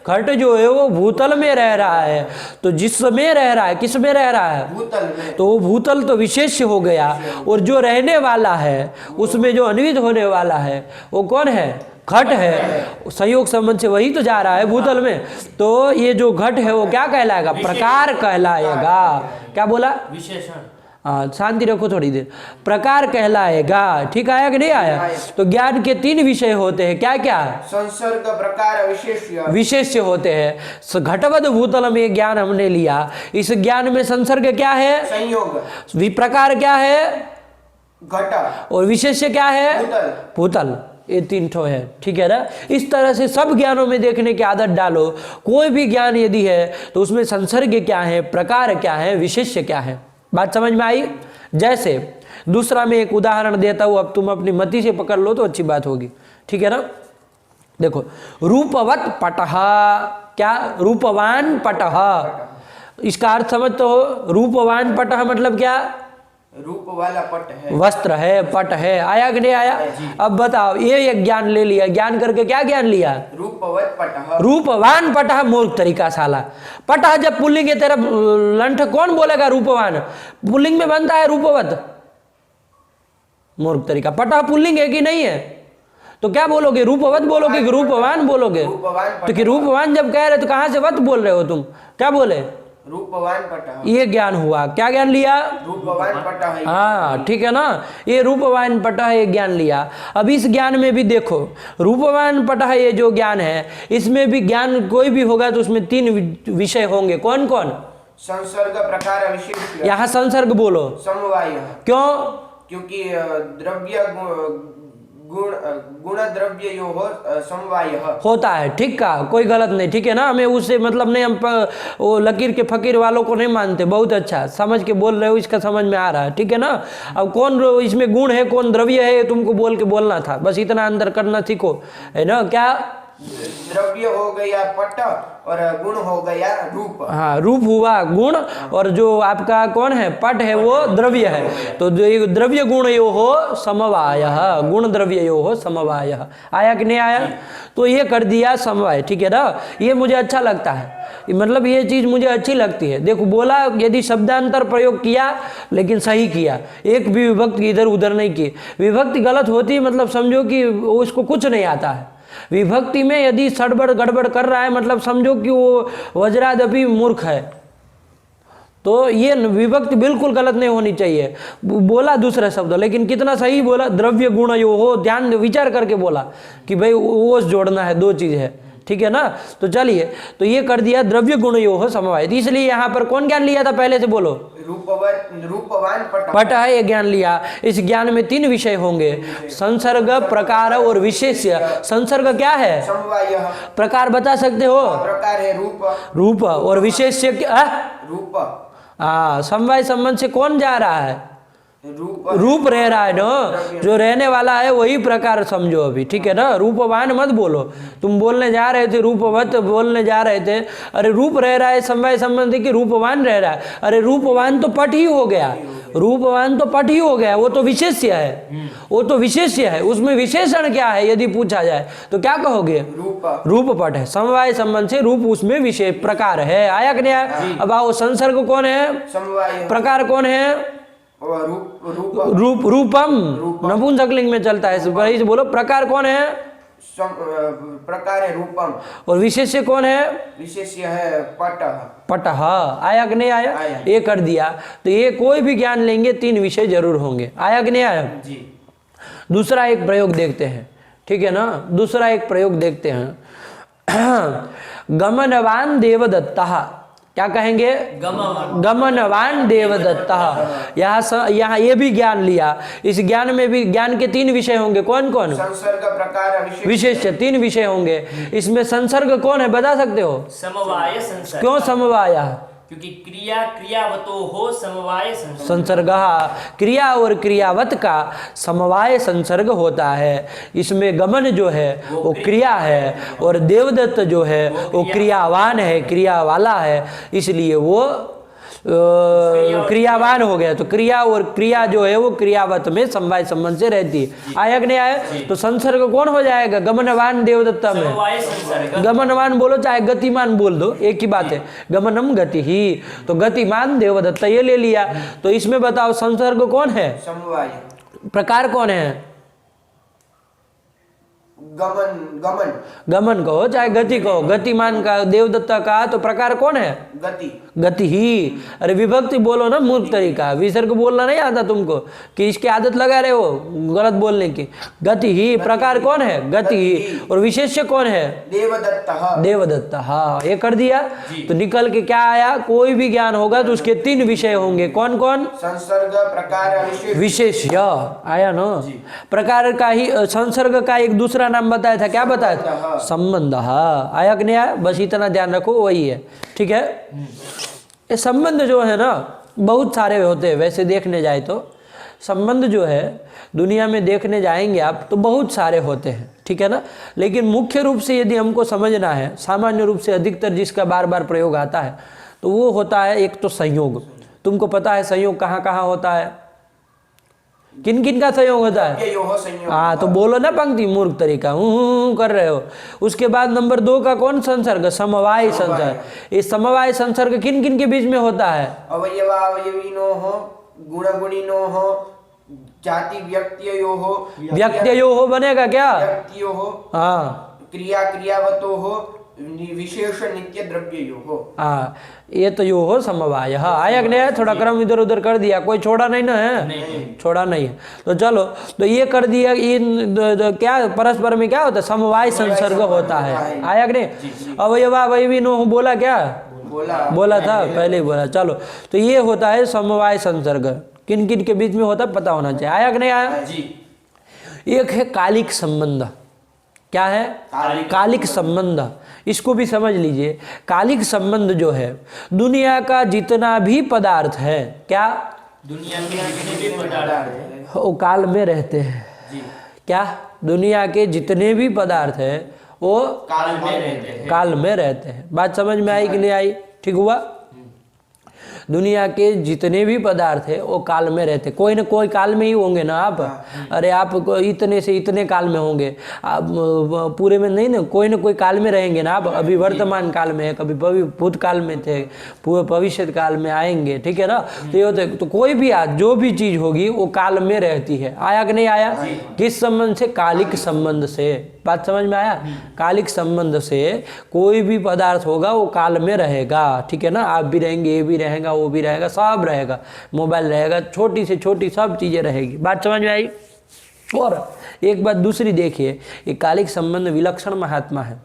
घट जो है वो भूतल में रह रहा है। तो जिसमें रह रहा है, किस में रह रहा है? भूतल में। तो वो भूतल तो विशेष हो गया, और जो रहने वाला है उसमें जो अन्वित होने वाला है वो कौन है? घट है। संयोग संबंध से वही तो जा रहा है भूतल में। तो ये जो घट है वो क्या कहलाएगा? प्रकार कहलाएगा। क्या बोला? विशेषण। शांति रखो थोड़ी देर। प्रकार कहलाएगा। ठीक आया कि नहीं आया? तो ज्ञान के 3 विषय होते हैं। क्या क्या? संसर्ग, प्रकार, विशेष्य। विशेष्य होते हैं। घटवद भूतल में ज्ञान हमने लिया, इस ज्ञान में संसर्ग क्या है? संयोग। प्रकार क्या है? घट। और विशेष्य क्या है? भूतल। भूतल। ये 3 ठो है। ठीक है ना? इस तरह से सब ज्ञानों में देखने की आदत डालो। कोई भी ज्ञान यदि है तो उसमें संसर्ग क्या है, प्रकार क्या है, विशेष्य क्या है। बात समझ में आई? जैसे दूसरा मैं एक उदाहरण देता हूं, अब तुम अपनी मति से पकड़ लो तो अच्छी बात होगी। ठीक है ना? देखो, रूपवत पटह। क्या? रूपवान पटह। इसका अर्थ समझ तो हो। रूपवान पटह मतलब क्या? रूप वाला पट है। वस्त्र है, पट है। आया कि नहीं आया? अब बताओ, ये एक ज्ञान ले लिया, ज्ञान करके क्या ज्ञान लिया? रूपवत पटह। रूपवान पटह मूर्ख तरीका साला। पटह जब पुल्लिंग है तेरा लंठ कौन बोलेगा रूपवान? पुल्लिंग में बनता है रूपवत। मूर्ख तरीका। पटह पुल्लिंग है कि नहीं है? तो क्या बोलोगे? रूपवत बोलोगे कि रूपवान बोलोगे? तो कि रूपवान जब कह रहे तो कहां से वत बोल रहे हो तुम? क्या बोले? रूपवान पटह। ये ज्ञान हुआ। क्या ज्ञान लिया? रूपवान पटह। हाँ, ठीक है ना? ये रूपवान पटह ये ज्ञान लिया। अब इस ज्ञान में भी देखो, रूपवान पटह ये जो ज्ञान है इसमें भी ज्ञान कोई भी होगा तो उसमें 3 विषय होंगे। कौन कौन? संसर्ग प्रकार विशेष यहाँ संसर्ग बोलो। समवाय, क्यों? क्योंकि द्रव्य गुण गुण द्रव्य यो हो समवाय होता है। ठीक कहा, कोई गलत नहीं, ठीक है ना। हमें उससे मतलब नहीं, हम वो लकीर के फकीर वालों को नहीं मानते। बहुत अच्छा समझ के बोल रहे हो, इसका समझ में आ रहा है, ठीक है ना। अब कौन इसमें गुण है, कौन द्रव्य है, तुमको बोल के बोलना था, बस इतना अंदर करना सीखो, है ना। क्या द्रव्य हो गया पट और गुण हो गया रूप। हाँ, रूप हुआ गुण, और जो आपका कौन है, पट है, वो द्रव्य है। तो जो द्रव्य गुण यो हो समवाय, गुण द्रव्य यो हो समवाय। आया कि नहीं आया? तो ये कर दिया समवाय, ठीक है ना। ये मुझे अच्छा लगता है, मतलब ये चीज मुझे अच्छी लगती है। देखो बोला, यदि शब्दांतर प्रयोग किया लेकिन सही किया, एक भी विभक्ति इधर उधर नहीं की। विभक्ति गलत होती है मतलब समझो कि उसको कुछ नहीं आता है। विभक्ति में यदि सड़बड़ गड़बड़ कर रहा है मतलब समझो कि वो वज्रादपि मूर्ख है। तो ये विभक्ति बिल्कुल गलत नहीं होनी चाहिए। बोला दूसरा शब्द, लेकिन कितना सही बोला, द्रव्य गुण यो हो, ध्यान विचार करके बोला कि भाई ओस जोड़ना है, दो चीज है, ठीक है ना। तो चलिए, तो ये कर दिया द्रव्य गुण यो हो समवाय। इसलिए यहाँ पर कौन ज्ञान लिया था पहले से बोलो? रूपवान पट है, ये ज्ञान लिया। इस ज्ञान में 3 विषय होंगे, संसर्ग, प्रकार और विशेष्य। संसर्ग क्या है? समवाय। प्रकार बता सकते हो? प्रकार है रूप, और विशेष्य क्या? रूप। हाँ, समवाय संबंध से कौन जा रहा है? रूप रूप रह रहा है ना, जो रहने वाला है वही प्रकार समझो अभी, ठीक है ना। रूपवान मत बोलो, तुम बोलने जा रहे थे रूपवत बोलने जा रहे थे। अरे रूप रह रहा है समवाय संबंधी कि रूपवान रह रहा है? अरे रूपवान तो पट ही हो गया, रूपवान तो पट ही हो गया, वो तो विशेष्य है, वो तो विशेष्य है। उसमें विशेषण क्या है यदि पूछा जाए तो क्या कहोगे? रूप पट है, समवाय संबंध से रूप उसमें विशेष प्रकार है। आया कि नहीं आया? अब आओ, संसर्ग कौन है? समवाय। प्रकार कौन है? रूपम, नपुंसकलिंग में चलता है, वही से बोलो। प्रकार कौन है? प्रकार है रूपम। और विशेष्य कौन है? विशेष्य है पट। पट। आया कि नहीं आया? ये कर दिया। तो ये कोई भी ज्ञान लेंगे 3 विषय जरूर होंगे। आया कि नहीं आया? जी। दूसरा एक प्रयोग देखते हैं, ठीक है ना। दूसरा एक प्रयोग देखते हैं। गमनवान देवदत्ता, क्या कहेंगे? गमनवान देवदत्ता। यहाँ ये भी ज्ञान लिया। इस ज्ञान में भी ज्ञान के 3 विषय होंगे। कौन कौन? संसर्ग, प्रकार, विशेष्य। 3 विषय होंगे। इसमें संसर्ग कौन है, बता सकते हो? समवाय संसर्ग। क्यों समवाय? क्योंकि क्रिया क्रियावतो हो समवाय संसर्ग। संसर्ग, क्रिया और क्रियावत का समवाय संसर्ग होता है। इसमें गमन जो है वो क्रिया है, और देवदत्त जो है वो क्रियावान है, क्रिया वाला है, इसलिए वो क्रियावान हो गया। तो क्रिया और क्रिया जो है वो क्रियावत में समवाय संबंध से रहती है। आया कि नहीं आया? तो संसर्ग कौन हो जाएगा? गमनवान देवदत्ता में समवाय संसर्ग। गमनवान बोलो चाहे गतिमान बोल दो, एक ही बात है। गमनम गति ही, तो गतिमान देवदत्ता ये ले लिया। तो इसमें बताओ संसर्ग कौन है? समवाय। प्रकार कौन है? गमन। गमन कहो चाहे गति कहो, गतिमान का देवदत्ता का, तो प्रकार कौन है? गति ही। अरे विभक्ति बोलो ना मूर्ख तरीका, विसर्ग बोलना नहीं आता तुमको कि इसकी आदत लगा रहे हो गलत बोलने की। गति ही, प्रकार कौन है? गति ही। और विशेष्य कौन है? देवदत्ता। हाँ, ये कर दिया। तो निकल के क्या आया? कोई भी ज्ञान होगा तो उसके 3 विषय होंगे। कौन कौन? संसर्ग, प्रकार, विशेष्य। आया ना। प्रकार का ही, संसर्ग का एक दूसरा नाम बताया था, क्या बताया था? संबंध। आया कि नहीं आया? बस इतना ध्यान रखो, वही है, ठीक है। ये संबंध जो है ना बहुत सारे होते हैं, वैसे देखने जाए तो संबंध जो है दुनिया में देखने जाएंगे आप तो बहुत सारे होते हैं, ठीक है ना। लेकिन मुख्य रूप से यदि हमको समझना है, सामान्य रूप से अधिकतर जिसका बार बार प्रयोग आता है तो वो होता है एक तो संयोग। तुमको पता है संयोग कहाँ कहाँ होता है? किन किन का संयोग होता है? हाँ, तो बोलो ना पंक्ति, मूर्ख तरीका कर रहे हो। उसके बाद नंबर 2 का कौन? संसर्ग, समवाय संसर्ग। इस समवाय संसर्ग किन किन के बीच में होता है? अवयवावयविनो हो, गुणगुणिनो हो, जाति व्यक्तियो हो। व्यक्तियो हो बनेगा क्या? व्यक्तियो हो। हाँ, क्रिया क्रियावतो हो, विशेष नित्य द्रव्य हो। हाँ, ये तो यो हो समवाय। हाँ, आया कि नहीं? थोड़ा क्रम इधर उधर कर दिया, कोई छोड़ा नहीं ना है? नहीं। छोड़ा नहीं है। तो चलो, तो ये कर दिया। इन क्या परस्पर में क्या होता है? समवाय संसर्ग होता है। आया कि नहीं? अवयवावयवी नो बोला क्या? बोला था, पहले ही बोला। चलो, तो ये होता है समवाय संसर्ग। किन किन के बीच में होता है पता होना चाहिए। आया कि नहीं आया? जी। एक है कालिक संबंध। क्या है? कालिक संबंध। इसको भी समझ लीजिए। कालिक संबंध जो है, दुनिया का जितना भी पदार्थ है, क्या दुनिया के जितने भी पदार्थ हैं वो काल में रहते हैं। जी, क्या? दुनिया के जितने भी पदार्थ हैं वो काल में रहते हैं। काल में रहते हैं। बात समझ में आई कि नहीं आई? ठीक हुआ। दुनिया के जितने भी पदार्थ है वो काल में रहते, कोई न कोई काल में ही होंगे ना आप। अरे आप इतने से इतने काल में होंगे, आप पूरे में नहीं ना, कोई न कोई काल में रहेंगे ना आप। अभी वर्तमान काल में है, कभी भूतकाल में थे, पूरे भविष्य काल में आएंगे। ठीक है ना? तो ये होता है। तो कोई भी जो भी चीज होगी वो काल में रहती है। आया कि नहीं आया? किस संबंध से? कालिक संबंध से। बात समझ में आया? कालिक संबंध से कोई भी पदार्थ होगा वो काल में रहेगा। ठीक है ना? आप भी रहेंगे, ये भी रहेगा, वो भी रहेगा, सब रहेगा, मोबाइल रहेगा, छोटी से छोटी सब चीजें रहेगी। बात समझ में आई? और एक बात दूसरी देखिए, ये कालिक संबंध विलक्षण महात्मा है।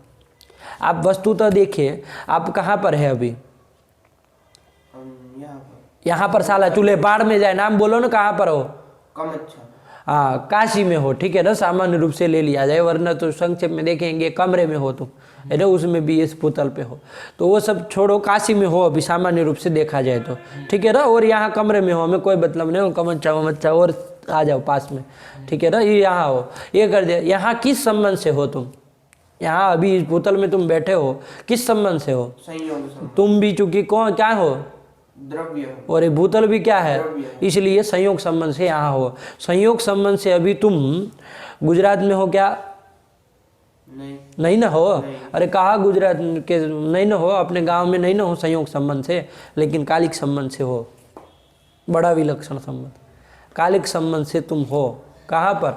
आप वस्तुतः देखिए, आप कहाँ पर है अभी? यहाँ पर साला चूल्हे पाड़ में जाए, नाम बोलो ना, कहाँ पर हो? कमच्छा। हाँ, काशी में हो। ठीक है ना? सामान्य रूप से ले लिया जाए, वरना तो संक्षेप में देखेंगे कमरे में हो तुम, है ना, उसमें भी इस पुतल पे हो, तो वो सब छोड़ो, काशी में हो अभी सामान्य रूप से देखा जाए तो। ठीक है ना? और यहाँ कमरे में हो, हमें कोई मतलब नहीं हो, कमच्छा वमच्छा और आ जाओ पास में। ठीक है ना? ये यहाँ हो, ये कर दिया। यहाँ किस संबंध से हो तुम? यहाँ अभी इस पुतल में तुम बैठे हो, किस संबंध से हो? संयोग। तुम भी चूंकि कौन क्या हो? द्रव्य। और ये भूतल भी क्या है? इसलिए संयोग संबंध से यहाँ हो। संयोग संबंध से अभी तुम गुजरात में हो क्या? नहीं ना हो। अरे कहाँ गुजरात के नहीं ना हो, अपने गांव में नहीं ना हो संयोग संबंध से, लेकिन कालिक संबंध से हो। बड़ा विलक्षण संबंध, कालिक संबंध से तुम हो। कहाँ पर?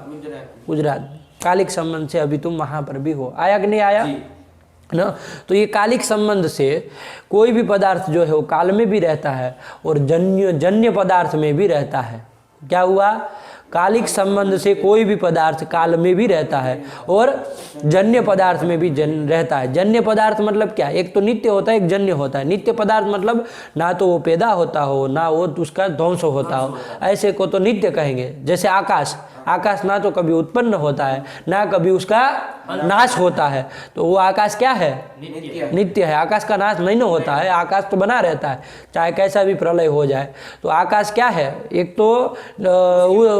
गुजरात में। कालिक संबंध से अभी तुम वहाँ पर भी हो। आया कि नहीं आया? ना? तो ये कालिक संबंध से कोई भी पदार्थ जो है वो काल में भी रहता है और जन्य पदार्थ में भी रहता है। क्या हुआ? कालिक संबंध से कोई भी पदार्थ काल में भी रहता है और जन्य पदार्थ में भी रहता है। जन्य पदार्थ मतलब क्या? एक तो नित्य होता है, एक जन्य होता है। नित्य पदार्थ मतलब ना तो वो पैदा होता हो, ना वो उसका ध्वंस होता हो, ऐसे को तो नित्य कहेंगे। जैसे आकाश, आकाश ना तो कभी उत्पन्न होता है, ना कभी उसका नाश होता है, तो वो आकाश क्या है? नित्य है। आकाश का नाश नहीं ना होता है, आकाश तो बना रहता है, चाहे कैसा भी प्रलय हो जाए। तो आकाश क्या है? एक तो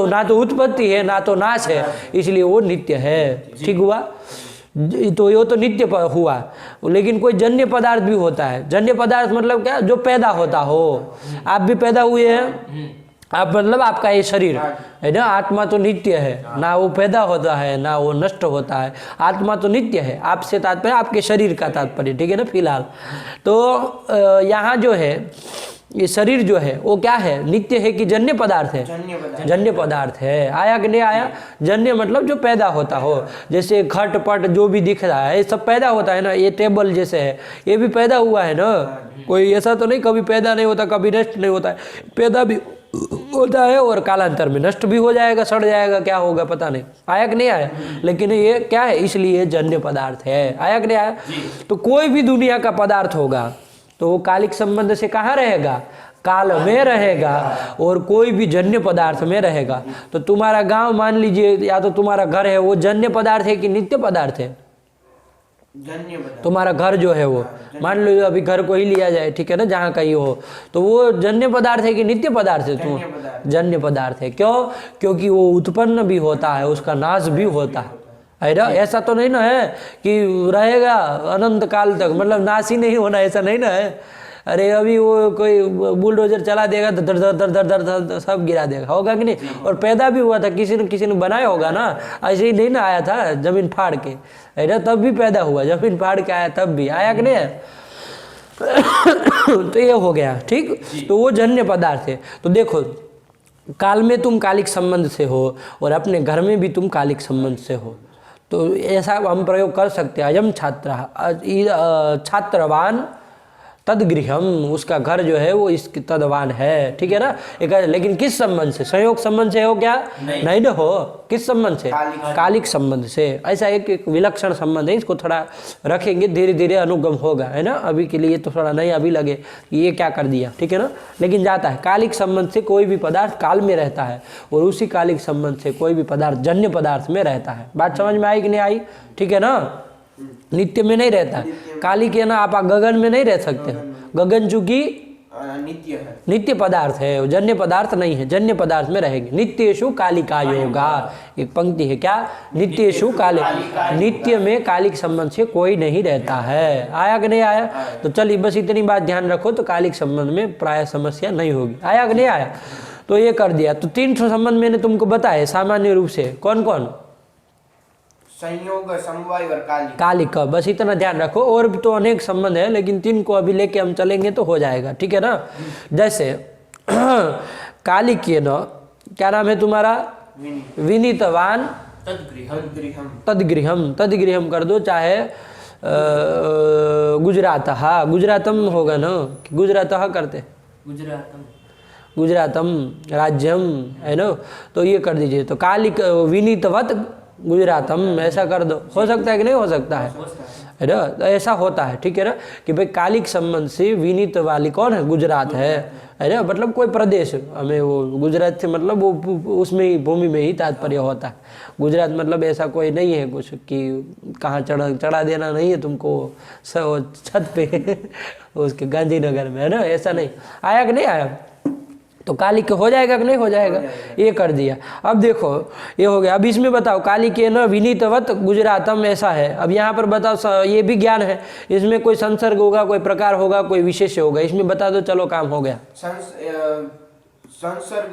ना तो उत्पत्ति है, ना तो नाश है, इसलिए वो नित्य है। ठीक हुआ? तो ये तो नित्य हुआ। लेकिन कोई जन्य पदार्थ भी होता है। जन्य पदार्थ मतलब क्या? जो पैदा होता हो। आप भी पैदा हुए हैं, आप मतलब आपका ये शरीर है ना, आत्मा तो नित्य है, ना वो पैदा होता है ना वो नष्ट होता है, आत्मा तो नित्य है। आपसे तात्पर्य आपके शरीर का तात्पर्य। ठीक है ना? फिलहाल तो यहाँ जो है ये शरीर जो है वो क्या है? नित्य है कि जन्य पदार्थ है? जन्य पदार्थ है। आया कि नहीं आया? जन्य मतलब जो पैदा होता हो। जैसे घट पट जो भी दिख रहा है ये सब पैदा होता है ना। ये टेबल जैसे है, ये भी पैदा हुआ है ना। कोई ऐसा तो नहीं कभी पैदा नहीं होता, कभी नष्ट नहीं होता है। पैदा भी होता है और कालांतर में नष्ट भी हो जाएगा, सड़ जाएगा, क्या होगा पता नहीं। आया कि नहीं आया? लेकिन ये क्या है? इसलिए जन्य पदार्थ है। आया कि नहीं आया? तो कोई भी दुनिया का पदार्थ होगा तो वो कालिक संबंध से कहाँ रहेगा? काल में रहेगा और कोई भी जन्य पदार्थ में रहेगा। तो तुम्हारा गांव मान लीजिए या तो तुम्हारा घर है, वो जन्य पदार्थ है कि नित्य पदार्थ है? तुम्हारा घर जो है वो मान लो अभी घर को ही लिया जाए, ठीक है ना, जहाँ कहीं हो, तो वो जन्य पदार्थ है कि नित्य पदार्थ है? तुम जन्य पदार्थ है। क्यों? क्योंकि वो उत्पन्न भी होता है, उसका नाश भी होता है ना। ऐसा तो नहीं ना है कि रहेगा अनंत काल तक, मतलब नाश ही नहीं होना, ऐसा नहीं ना है। अरे अभी वो कोई बुलडोजर चला देगा तो दर दर दर दर दर दर सब गिरा देगा, होगा कि नहीं? और पैदा भी हुआ था, किसी ने बनाया होगा ना, ऐसे ही नहीं ना आया था जमीन फाड़ के, है ना, तब भी पैदा हुआ, जमीन फाड़ के आया तब भी, आया कि नहीं? तो ये हो गया। ठीक, तो वो जन्य पदार्थ है। तो देखो काल में तुम कालिक संबंध से हो और अपने घर में भी तुम कालिक संबंध से हो। तो ऐसा हम प्रयोग कर सकते हैं। अयम छात्र छात्रवान तदगृहम, उसका घर जो है वो इसकी तदवान है, ठीक है ना। एक लेकिन किस संबंध से, संयोग संबंध से हो क्या, नहीं ना हो, किस संबंध से, कालिक संबंध से। ऐसा एक विलक्षण संबंध है, इसको थोड़ा रखेंगे, धीरे धीरे अनुगम होगा, है ना। अभी के लिए तो थोड़ा नहीं अभी लगे कि ये क्या कर दिया, ठीक है ना, लेकिन जाता है। कालिक संबंध से कोई भी पदार्थ काल में रहता है और उसी कालिक संबंध से कोई भी पदार्थ जन्य पदार्थ में रहता है। बात समझ में आई कि नहीं आई, ठीक है ना। नित्य में नहीं रहता, कालिक है ना, आप गगन में नहीं रह सकते, गगन चूंकि नित्य है, नित्य पदार्थ है, जन्य पदार्थ नहीं है, जन्य पदार्थ में रहेंगे। नित्येषु कालिका योगा, एक पंक्ति है क्या, नित्येषु कालिक, नित्य में कालिक संबंध से कोई नहीं रहता है। आया कि नहीं आया, तो चलिए बस इतनी बात ध्यान रखो तो कालिक संबंध में प्राय समस्या नहीं होगी। आया कि नहीं आया, तो ये कर दिया। तो 3 संबंध मैंने तुमको बताए सामान्य रूप से, कौन कौन, संयोग, समवाय और कालिक। कालिक, बस इतना ध्यान रखो। और भी तो अनेक संबंध है, लेकिन 3 को अभी लेके हम चलेंगे तो हो जाएगा, ठीक है ना। जैसे कालिक के न, क्या नाम है तुम्हारा, विनीतवान तदगृहम, तदगृहम कर दो, चाहे गुजरात, हाँ गुजरातम होगा ना, गुजरात करते, गुजरातम राज्यम, है ना, तो ये कर दीजिए। तो कालिक विनीतवत गुजरातम ऐसा कर दो, हो सकता है कि नहीं हो सकता है ना, तो ऐसा होता है, ठीक है ना, कि भाई कालिक संबंध से विनीत वाली कौन है, गुजरात है ना, मतलब कोई प्रदेश, हमें वो गुजरात से मतलब वो उसमें ही भूमि में ही तात्पर्य होता है। गुजरात मतलब ऐसा कोई नहीं है कुछ कि कहाँ चढ़ा देना नहीं है तुमको छत पे उसके गांधीनगर में, है ना, ऐसा नहीं। आया कि नहीं आया, तो कालिक हो जाएगा कि नहीं हो जाएगा, ये कर दिया। अब देखो ये हो गया। अब इसमें बताओ कालिक न विनीतवत गुजरातम ऐसा है। अब यहाँ पर बताओ, ये भी ज्ञान है, इसमें कोई संसर्ग होगा, कोई प्रकार होगा, कोई विशेष होगा, इसमें बता दो, चलो काम हो गया। संसर्ग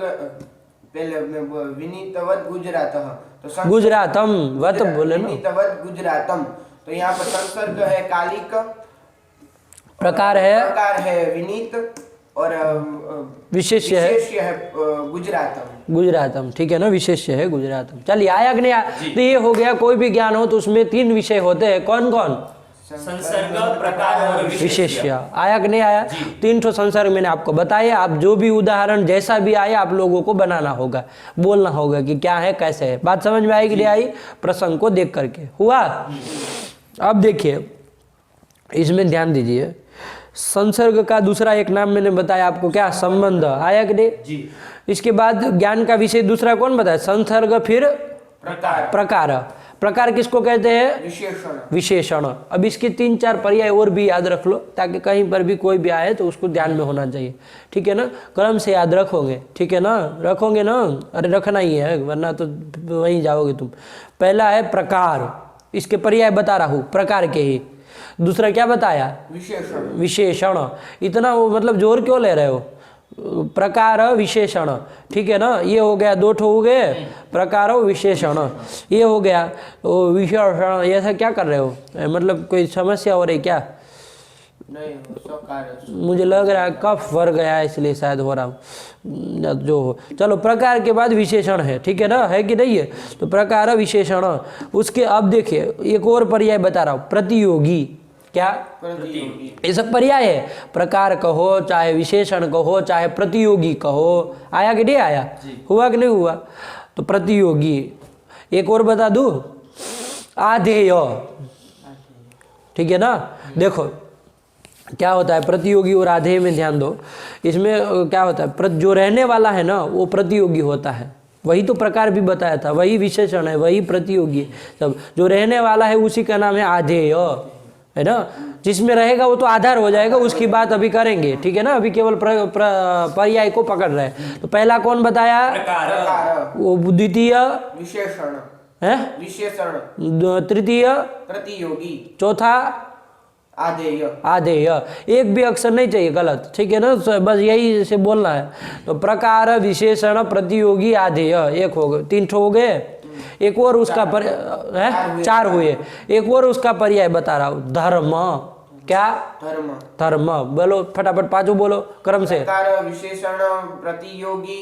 पहले विनीतवत गुजरात, तो गुजरातम वत बोले ना, विनीतवत गुजरातम, तो यहाँ पर संसर्ग है कालिक, प्रकार है विनीत, और विशेष्य है गुजरातम, गुजरातम, ठीक है ना, विशेष्य है गुजरातम। चलिए आया कि नहीं आया, तो ये हो गया। कोई भी ज्ञान हो तो उसमें 3 विषय होते हैं, कौन कौन, संसर्ग, प्रकार और विशेष्य। आया कि नहीं आया, 3 संसर्ग मैंने आपको बताए। आप जो भी उदाहरण जैसा भी आए आप लोगों को बनाना होगा, बोलना होगा कि क्या है कैसे है। बात समझ में आई कि नहीं आई, प्रसंग को देख करके हुआ। अब देखिए इसमें ध्यान दीजिए, संसर्ग का दूसरा एक नाम मैंने बताया आपको, क्या, संबंध। आया कि नहीं जी। इसके बाद ज्ञान का विषय दूसरा कौन बताया, संसर्ग, फिर प्रकार। प्रकार किसको कहते हैं, विशेषण। अब इसके 3-4 पर्याय और भी याद रख लो, ताकि कहीं पर भी कोई भी आए तो उसको ध्यान में होना चाहिए, ठीक है ना। क्रम से याद रखोगे, ठीक है ना, रखोगे ना, अरे रखना ही है वरना तो वहीं जाओगे तुम। पहला है प्रकार, इसके पर्याय बता रहा हूँ, प्रकार के ही। दूसरा क्या बताया, विशेषण। इतना वो मतलब जोर क्यों ले रहे हो, प्रकार विशेषण, ठीक है ना। ये हो गया, 2 हो गए, प्रकार विशेषण, ये हो गया। वो विशेषण, ऐसा क्या कर रहे हो, मतलब कोई समस्या हो रही क्या, नहीं, मुझे लग रहा है कफ भर गया इसलिए शायद हो रहा हूँ, जो हो। चलो प्रकार के बाद विशेषण है, ठीक है ना, है कि नहीं है, तो प्रकार विशेषण। उसके अब देखिए एक और पर्याय बता रहा हूँ, प्रतियोगी। क्या, ये सब पर्याय है, प्रकार कहो चाहे विशेषण कहो चाहे प्रतियोगी कहो। आया कि नहीं आया, हुआ कि नहीं हुआ, तो प्रतियोगी। एक और बता दूं, आधेय, ठीक है ना। देखो क्या होता है, प्रतियोगी और आधेय में ध्यान दो। इसमें क्या होता है, जो रहने वाला है ना वो प्रतियोगी होता है, वही तो प्रकार भी बताया था, वही विशेषण है, वही प्रतियोगी। सब जो रहने वाला है उसी का नाम है आधेय, है ना। जिसमें रहेगा वो तो आधार हो जाएगा, उसकी बात अभी करेंगे, ठीक है ना। अभी केवल पर्याय को पकड़ रहे हैं। तो पहला कौन बताया, वो द्वितीय विशेषण है, तृतीय प्रतियोगी, चौथा आधेय। एक भी अक्षर नहीं चाहिए गलत, ठीक है ना, बस यही से बोलना है। तो प्रकार विशेषण प्रतियोगी आधेय, एक हो गए, 3 हो गए। एक और उसका है, 4 हुए। एक और उसका पर्याय बता रहा हूँ, धर्म। क्या, धर्म। बोलो फटाफट, 5 बोलो क्रम से। विशेषण प्रतियोगी,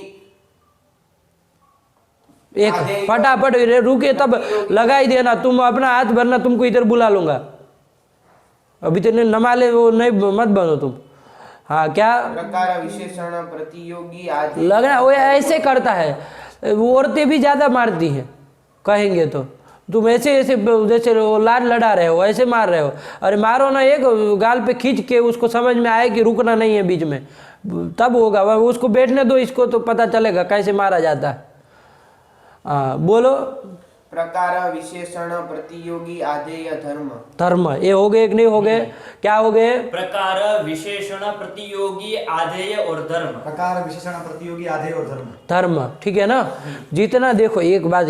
एक फटाफट, रुके तब लगा ही देना, तुम अपना हाथ भरना, तुमको इधर बुला लूंगा। अभी तो नमाले वो नहीं मत बनो तुम। हाँ क्या प्रकार विशेषण प्रतियोगी आदि लग रहा है वो ऐसे करता है, वो औरतें भी ज़्यादा मारती हैं कहेंगे तो। तुम ऐसे ऐसे जैसे लाड लड़ा रहे हो, ऐसे मार रहे हो, अरे मारो ना, एक गाल पे खींच के उसको समझ में आए कि रुकना नहीं है बीच में, तब होगा। वह उसको बैठने दो, इसको तो पता चलेगा कैसे मारा जाता है। हाँ बोलो। प्रकार विशेषण प्रतियोगी आधेय धर्म। धर्म ये हो गए कि नहीं हो गए? क्या हो गए? प्रकार विशेषण प्रतियोगी आधेय और धर्म। प्रकार विशेषण प्रतियोगी आधेय और धर्म। धर्म, ठीक है ना। जितना देखो एक बात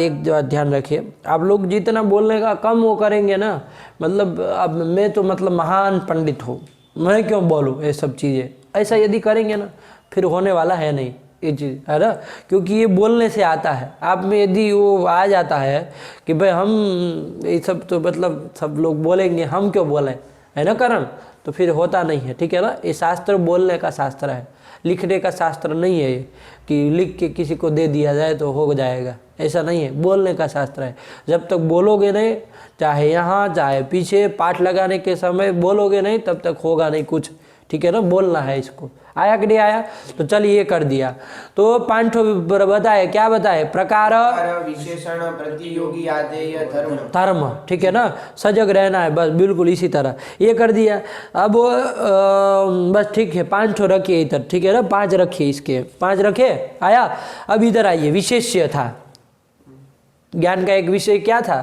ध्यान रखिए, आप लोग जितना बोलने का कम वो करेंगे ना, मतलब अब मैं तो मतलब महान पंडित हूँ, मैं क्यों बोलूँ ये सब चीज़ें, ऐसा यदि करेंगे ना फिर होने वाला है नहीं ये चीज़, है ना। क्योंकि ये बोलने से आता है, आप में यदि वो आ जाता है कि भाई हम ये सब तो मतलब सब लोग बोलेंगे, हम क्यों बोलें, है ना करण, तो फिर होता नहीं है, ठीक है ना। ये शास्त्र बोलने का शास्त्र है, लिखने का शास्त्र नहीं है ये कि लिख के किसी को दे दिया जाए तो हो जाएगा, ऐसा नहीं है। बोलने का शास्त्र है, जब तक बोलोगे नहीं, चाहे यहाँ चाहे पीछे पाठ लगाने के समय बोलोगे नहीं, तब तक होगा नहीं कुछ, ठीक है ना। बोलना है इसको। आया कि नहीं आया? तो चलिए ये कर दिया। तो 5 बताए, क्या बताए? प्रकार विशेषण प्रतियोगी आधेय धर्म। धर्म, ठीक है ना, सजग रहना है बस, बिल्कुल इसी तरह ये कर दिया। अब बस ठीक है, 5 रखिए इधर, ठीक है ना, 5 रखिए, इसके 5 रखे। आया? अब इधर आइए, विशेष्य था ज्ञान का एक विषय, क्या था?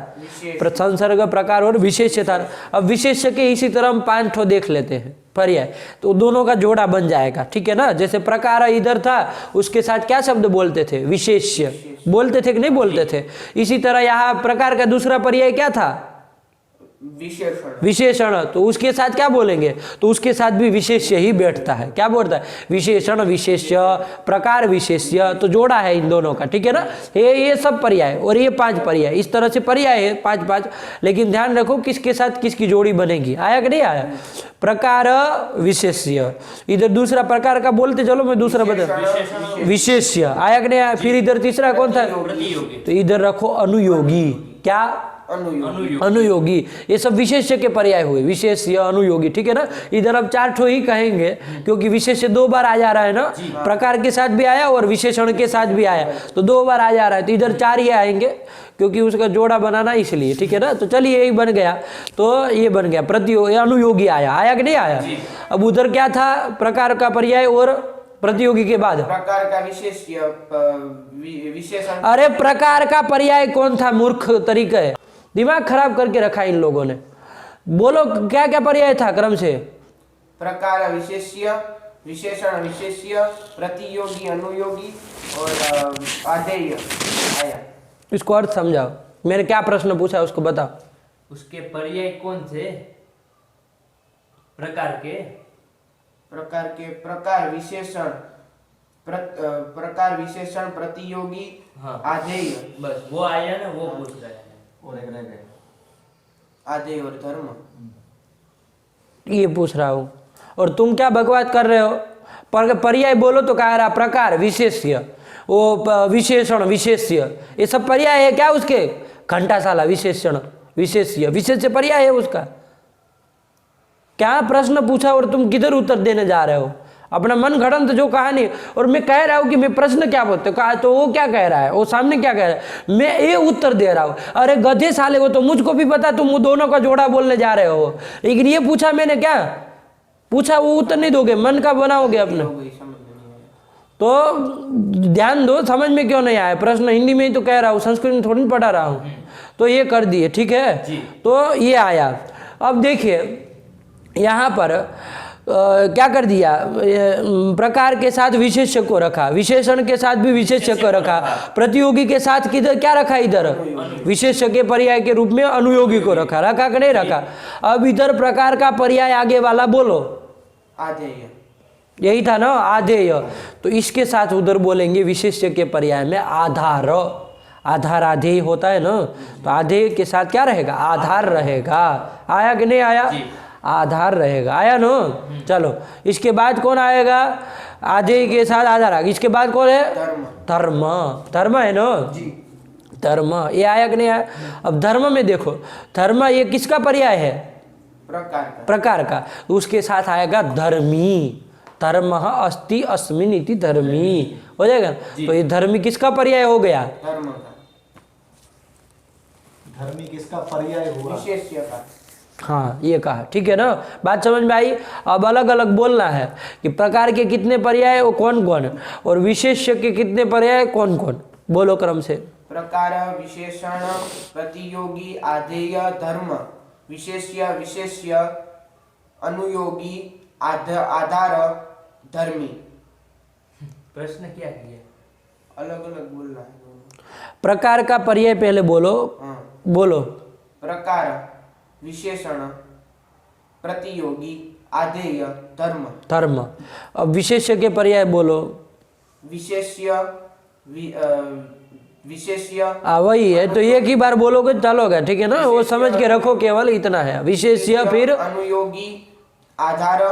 संसर्ग, प्रकार और विशेष्य था। अब विशेष्य के इसी तरह हम 5 देख लेते हैं पर्याय, तो दोनों का जोड़ा बन जाएगा, ठीक है ना। जैसे प्रकार इधर था, उसके साथ क्या शब्द बोलते थे? विशेष्य बोलते थे कि नहीं बोलते थे? इसी तरह यहाँ प्रकार का दूसरा पर्याय क्या था? विशेषण। तो उसके साथ क्या बोलेंगे? तो उसके साथ भी विशेष्य ही बैठता है। क्या बोलता है? विशेषण विशेष्य, प्रकार विशेष्य, तो जोड़ा है इन दोनों का, ठीक है ना। ये सब पर्याय और ये 5 पर्याय, इस तरह से पर्याय है 5-5। लेकिन ध्यान रखो किसके साथ किसकी जोड़ी बनेगी। आया कि नहीं आया? प्रकार विशेष्य, इधर दूसरा प्रकार का बोलते चलो, मैं दूसरा बता, विशेष्य। आया कि नहीं आया? फिर इधर तीसरा कौन था? तो इधर रखो अनुयोगी। क्या? अनुयोगी। ये सब विशेष्य के पर्याय हुए, विशेष्य, अनुयोगी, ठीक है ना। इधर अब 4 ही कहेंगे क्योंकि विशेष्य 2 बार आ जा रहा है ना, प्रकार के साथ भी आया और विशेषण के साथ भी आया, तो 2 बार आ जा रहा है, तो इधर 4 ही आएंगे क्योंकि उसका जोड़ा बनाना इसलिए, ठीक है ना। तो चलिए यही बन गया, तो ये बन गया प्रतियोगी, अनुयोगी आया। आया कि नहीं आया? अब उधर क्या था? प्रकार का पर्याय और प्रतियोगी के बाद प्रकार का विशेषण। अरे प्रकार का पर्याय कौन था? मूर्ख तरीका है, दिमाग खराब करके रखा इन लोगों ने। बोलो क्या क्या पर्याय था क्रम से? प्रकार विशेष्य, विशेषण विशेष्य, प्रतियोगी अनुयोगी और आधेय आया। इसको अर्थ समझाओ, मैंने क्या प्रश्न पूछा उसको बताओ। उसके पर्याय कौन थे? प्रकार के प्रकार विशेषण, प्रकार विशेषण प्रतियोगी आधेय, बस वो आया ना, वो पूछ रहे हैं। और एक रह गए, आधेय और धर्म। ये पूछ रहा हूँ, और तुम क्या बकवास कर रहे हो? पर्याय बोलो तो कह रहा प्रकार विशेष्य, वो विशेषण विशेष्य, ये सब पर्याय है क्या उसके? घंटाशाला विशेषण विशेष्य, विशेष्य पर्याय है उसका। क्या प्रश्न पूछा और तुम किधर उत्तर देने जा रहे हो? अपना मन गढ़ंत जो कहानी, और मैं कह रहा हूँ कि मैं प्रश्न क्या बोलते कहा, तो वो क्या कह रहा है, वो सामने क्या कह रहा है, मैं ये उत्तर दे रहा हूँ। अरे गधे साले, वो तो मुझको भी पता तुम दोनों का जोड़ा बोलने जा रहे हो, लेकिन ये पूछा मैंने, क्या पूछा वो उत्तर नहीं दोगे, मन का बनाओगे अपने। तो ध्यान दो, समझ में क्यों नहीं आया? प्रश्न हिंदी में ही तो कह रहा हूँ, संस्कृत में थोड़ी पढ़ा रहा हूँ। तो ये कर दिए, ठीक है। तो ये आया। अब देखिए यहाँ पर क्या कर दिया? प्रकार के साथ विशेष्य को रखा, विशेषण के साथ भी विशेष्य को रखा, प्रतियोगी के साथ किधर क्या रखा? इधर विशेष्य के पर्याय के रूप में अनुयोगी को रखा। रखा कि नहीं रखा? अब इधर प्रकार का पर्याय आगे वाला बोलो, आधेय, यही था ना, आधेय। तो इसके साथ उधर बोलेंगे विशेष्य के पर्याय में आधार। आधार आधेय होता है ना, तो आधेय के साथ क्या रहेगा? आधार रहेगा। आया कि नहीं आया? आधार रहेगा। आया नो? चलो इसके बाद कौन आएगा? आधेय के साथ आधार आएगा। इसके बाद कौन है? धर्म। धर्म है ना? धर्म। ये आया कि नहीं आया? अब धर्म में देखो, धर्म ये किसका पर्याय है? प्रकार का। तो उसके साथ आएगा धर्मी। धर्मः अस्ति अस्मिन् इति धर्मी, हो जाएगा। तो ये धर्मी किसका पर्याय हो गया? धर्म का, धर्मी किसका पर्याय हुआ? विशेष्य का। हाँ ये कहा, ठीक है ना, बात समझ में आई। अब अलग अलग बोलना है कि प्रकार के कितने पर्याय वो कौन कौन, और विशेष्य के कितने पर्याय कौन कौन, बोलो क्रम से। प्रकार, विशेषण, प्रतियोगी, आधेय, धर्म, विशेष्य, विशेष्य, अनुयोगी, आधार, धर्मी। प्रश्न क्या किया? अलग अलग बोलना है। प्रकार का पर्याय पहले बोलो, हाँ। बोलो। प्रकार, विशेषण, प्रतियोगी, आधेय, धर्म। धर्म। अब विशेष्य के पर्याय बोलो। विशेष्य, विशेष्य, वही है, तो एक ही बार बोलोगे चलोगे, ठीक है ना, वो समझ के रखो, केवल इतना है। विशेष्य, फिर अनुयोगी, आधार,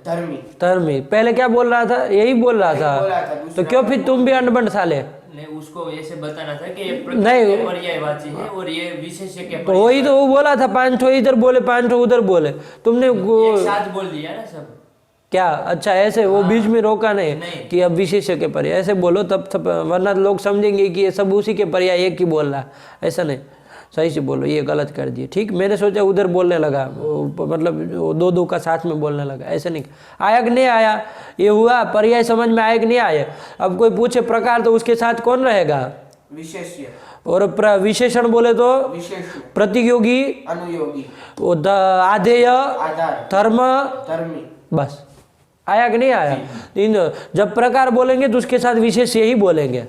धर्मी। धर्मी। पहले क्या बोल रहा था? यही बोल रहा बोला था, था। दूसरा तो क्यों फिर तुम भी अनबन साले? नहीं, उसको ऐसे बताना था कि ये नहीं। प्रकार के पर्यायवाची है और ये विशेष्य के तो वही तो वो बोला था, 5 ठो इधर बोले 5 ठो उधर बोले, तुमने एक साथ बोल दिया ना सब। क्या? अच्छा ऐसे वो बीच में रोका नहीं, नहीं। कि अब विशेष्य के पर्याय ऐसे बोलो तब सब, वरना लोग समझेंगे कि ये सब उसी के पर्याय एक ही बोल रहा है। ऐसा नहीं, सही से बोलो, ये गलत कर दिए। ठीक, मैंने सोचा उधर बोलने लगा, मतलब दो दो का साथ में बोलने लगा, ऐसे नहीं। आया कि नहीं आया? ये हुआ पर्याय समझ में आया कि नहीं आया? अब कोई पूछे प्रकार तो उसके साथ कौन रहेगा? विशेष्य, और विशेषण बोले तो विशेष्य, प्रतियोगी, अनुयोगी, वो आधेय, आधार, धर्म, धर्मी। बस। आया कि नहीं आया? जब प्रकार बोलेंगे तो उसके साथ विशेष यही बोलेंगे,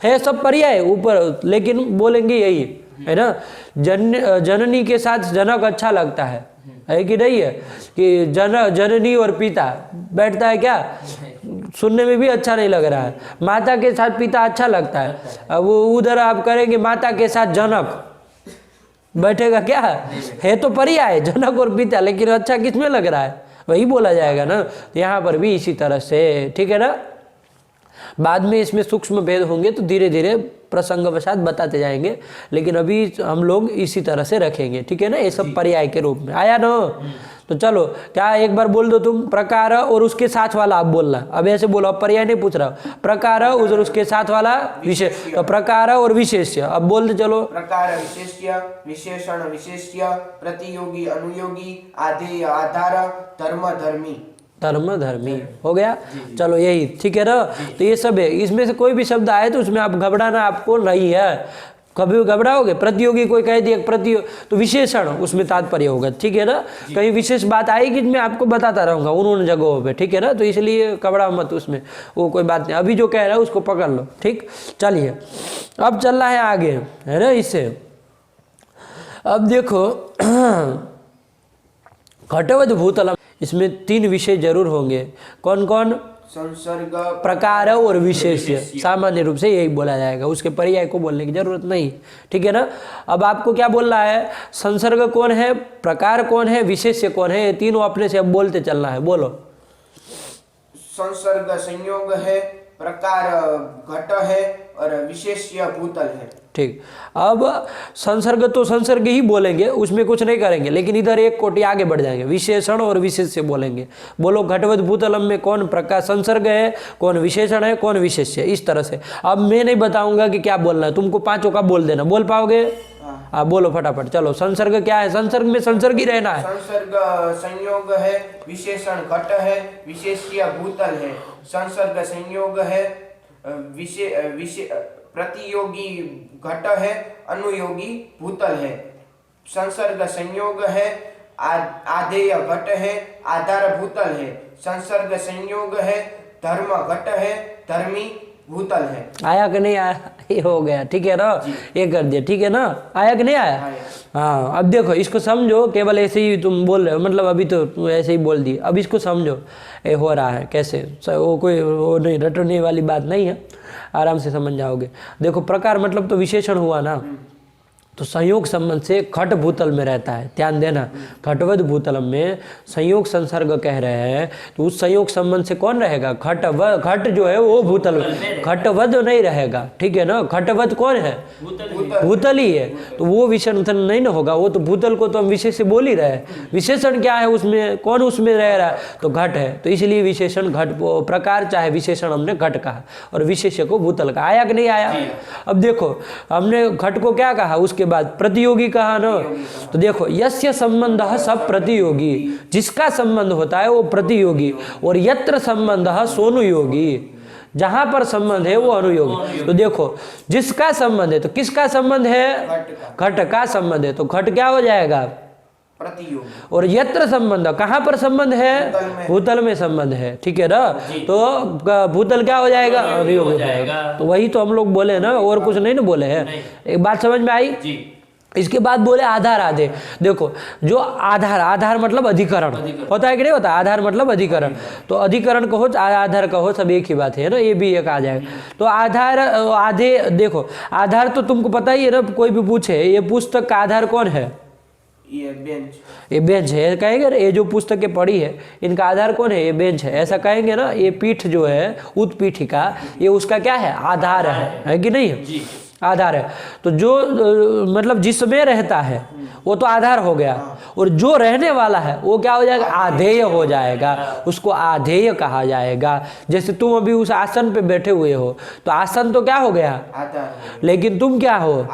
है सब पर्याय ऊपर, लेकिन बोलेंगे यही, है ना। जननी के साथ जनक अच्छा लगता है कि नहीं है? कि जननी और पिता बैठता है क्या? सुनने में भी अच्छा नहीं लग रहा है। माता के साथ पिता अच्छा लगता है। अब वो उधर आप करेंगे माता के साथ जनक, बैठेगा क्या? है तो पर्याय जनक और पिता, लेकिन अच्छा किसमें लग रहा है? वही बोला जाएगा ना। यहाँ पर भी इसी तरह से, ठीक है ना। बाद में इसमें सूक्ष्म भेद होंगे तो धीरे धीरे प्रसंगवशात बताते जाएंगे, लेकिन अभी हम लोग इसी तरह से रखेंगे, ठीक है ना। ये सब पर्याय के रूप में आया ना। तो चलो, क्या एक बार बोल दो तुम, प्रकार और उसके साथ वाला आप बोलना। अब ऐसे बोलो, अब पर्याय नहीं पूछ रहा, प्रकार उधर उसके साथ वाला विशेष, तो प्रकार और विशेष्य अब बोलते चलो। प्रकार, विशेष्य, विशेषण, विशेष्य, प्रतियोगी, अनुयोगी, आधेय, आधार, धर्म, धर्मी। धर्म, धर्मी हो गया। चलो यही, ठीक है ना। तो ये सब है, इसमें से कोई भी शब्द आए तो उसमें आप घबराना आपको नहीं है। कभी घबराओगे? प्रतियोगी कोई कह दिया तो विशेषण उसमें तात्पर्य होगा, ठीक है ना। कहीं विशेष बात आएगी मैं आपको बताता रहूंगा उन जगहों पे, ठीक है ना। तो इसलिए घबराओ मत उसमें, वो कोई बात नहीं। अभी जो कह रहा है उसको पकड़ लो, ठीक। चलिए अब चलना है आगे, है ना। इससे अब देखो घटवद भूतलम, इसमें 3 विषय जरूर होंगे। कौन कौन? संसर्ग, प्रकार और विशेष्य, सामान्य रूप से यही बोला जाएगा, उसके पर्याय को बोलने की जरूरत नहीं, ठीक है ना। अब आपको क्या बोलना है? संसर्ग कौन है, प्रकार कौन है, विशेष्य कौन है, ये तीनों अपने से अब बोलते चलना है। बोलो। संसर्ग संयोग है, प्रकार घट है और विशेष्य भूतल है। ठीक। अब संसर्ग तो संसर्ग ही बोलेंगे, उसमें कुछ नहीं करेंगे, लेकिन इधर एक कोटि आगे बढ़ जाएंगे, विशेषण और विशेष्य बोलेंगे। बोलो घटवद भूतलम में कौन प्रकार संसर्ग है, कौन विशेषण है, कौन विशेष्य, इस तरह से। अब मैं नहीं बताऊंगा कि क्या बोलना है, तुमको 5 का बोल देना। बोल पाओगे? हाँ बोलो फटाफट। चलो, संसर्ग क्या है? संसर्ग में संसर्ग ही रहना है। संसर्ग संयोग है, विशेषण घट है, विशेष्य भूतल है। संसर्ग संयोग है, प्रतियोगी घट है, अनुयोगी भूतल है। संसर्ग संयोग है, आधेय घट है, आधार भूतल है। संसर्ग संयोग है, धर्म घट है, धर्मी भूतल है। आया कि नहीं आया? ये हो गया, ठीक है ना। ये कर दिया, ठीक है ना। आया कि नहीं आया? हाँ। अब देखो इसको समझो, केवल ऐसे ही तुम बोल रहे हो, मतलब अभी तो तुम ऐसे ही बोल दिए। अब इसको समझो ये हो रहा है कैसे, वो कोई वो नहीं, रटने वाली बात नहीं है, आराम से समझ जाओगे। देखो प्रकार मतलब तो विशेषण हुआ ना, तो संयोग संबंध से घट भूतल में रहता है, ध्यान देना। घटवद भूतलम में संयोग संसर्ग कह रहे हैं, तो उस संयोग संबंध से कौन रहेगा? घट जो है वो भूतल में, घटवद नहीं रहेगा, ठीक है ना। घटवद कौन है? भूतल ही है, तो वो विशेषण नहीं ना होगा, वो तो भूतल को तो हम विशेष से बोल ही रहे हैं। विशेषण क्या है उसमें, कौन उसमें रह रहा है? तो घट है, तो इसलिए विशेषण घट प्रकार चाहे विशेषण हमने घट कहा और विशेष्य को भूतल कहा। आया कि नहीं आया? अब देखो हमने घट को क्या कहा, उसके बाद प्रतियोगी कहा ना। तो देखो यस्य संबंधः सब प्रतियोगी, जिसका संबंध होता है वो प्रतियोगी, और यत्र संबंधः सोनुयोगी, जहां पर संबंध है वो अनुयोगी। तो देखो जिसका संबंध है, तो किसका संबंध है? घट का संबंध है, तो घट क्या हो जाएगा? प्रतियोगी। और यत्र संबंध, कहाँ पर संबंध है? भूतल में संबंध है, ठीक है ना। तो भूतल क्या हो जाएगा? अनुयोग हो जाएगा। तो वही तो हम लोग बोले ना, और कुछ नहीं ना बोले हैं। एक बात समझ में आई? इसके बाद बोले आधार आधे। देखो जो आधार मतलब अधिकरण होता है कि नहीं होता? आधार मतलब अधिकरण, तो अधिकरण कहो आधार कहो सब एक ही बात है ना, ये भी एक आ जाएगा। तो आधार आधे, देखो आधार तो तुमको पता ही है ना, कोई भी पूछे ये पुस्तक का आधार कौन है? ये बेंच, ये बेंच है कहेंगे ना, ये जो पुस्तकें पढ़ी है इनका आधार कौन है? ये बेंच है, ऐसा कहेंगे ना। ये पीठ जो है उत्पीठिका, ये उसका क्या है? आधार है कि नहीं है? आधार है। तो जो मतलब जिसमें रहता है वो तो आधार हो गया, और जो रहने वाला है वो क्या हो जाएगा? आधेय हो जाएगा, उसको आधेय कहा जाएगा। जैसे तुम अभी उस आसन पे बैठे हुए हो, तो आसन तो क्या हो गया? आधार। लेकिन तुम क्या हो?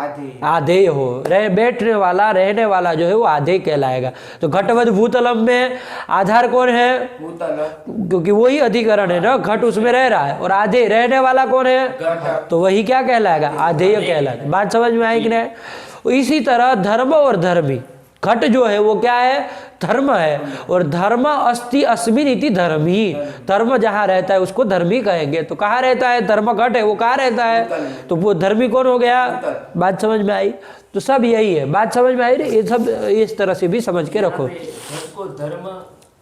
आधेय हो। बैठने वाला रहने वाला जो है वो आधेय कहलाएगा। तो घटवद भूतलम में आधार कौन है? भूतल, क्योंकि वही अधिकरण है ना, घट उसमें रह रहा है, और आधेय रहने वाला कौन है? तो वही क्या कहलाएगा? आधेय कहलाएगा। बात समझ में आई कि नहीं? इसी तरह धर्म और धर्मी, घट जो है वो क्या है? धर्म है, और धर्म अस्ति अस्मिन इति धर्मी, धर्म जहाँ रहता है उसको धर्मी कहेंगे। तो कहाँ रहता है? धर्म घट है, वो कहाँ रहता है? तो वो धर्मी कौन हो गया? बात समझ में आई? तो सब यही है। बात समझ में आई? ये सब इस तरह से भी समझ के रखो। धर्म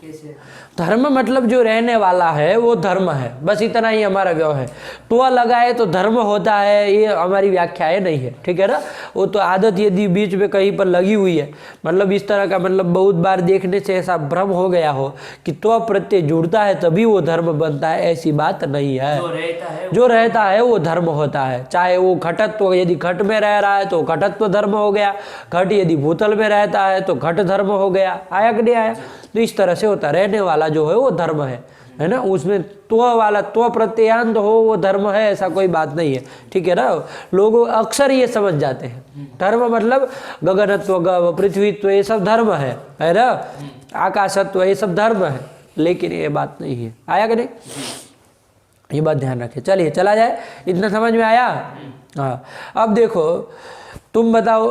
कैसे? धर्म मतलब जो रहने वाला है वो धर्म है, बस इतना ही हमारा व्यवहार है। तो लगाए तो धर्म होता है, ये हमारी व्याख्या है नहीं है, ठीक है ना। वो तो आदत यदि बीच में कहीं पर लगी हुई है, मतलब इस तरह का, मतलब बहुत बार देखने से ऐसा भ्रम हो गया हो कि तो प्रत्यय जुड़ता है तभी वो धर्म बनता है, ऐसी बात नहीं है। जो रहता है वो धर्म होता है। चाहे वो घटत्व, यदि घट में रह रहा है तो घटत्व धर्म हो गया, घट यदि भूतल में रहता है तो घट धर्म हो गया। आया कि नहीं आया? तो इस तरह से होता है। रहने वाला जो है वो धर्म है ना, उसमें तो वाला तो प्रत्यांत हो वो धर्म है, ऐसा कोई बात नहीं है, ठीक है ना। लोग अक्सर ये समझ जाते हैं धर्म मतलब गगनत्व, पृथ्वीत्व, ये सब धर्म है ना, आकाशत्व, ये सब धर्म है, लेकिन ये बात नहीं है। आया कि नहीं? ये बात ध्यान रखें। चलिए चला जाए, इतना समझ में आया? हाँ। अब देखो तुम बताओ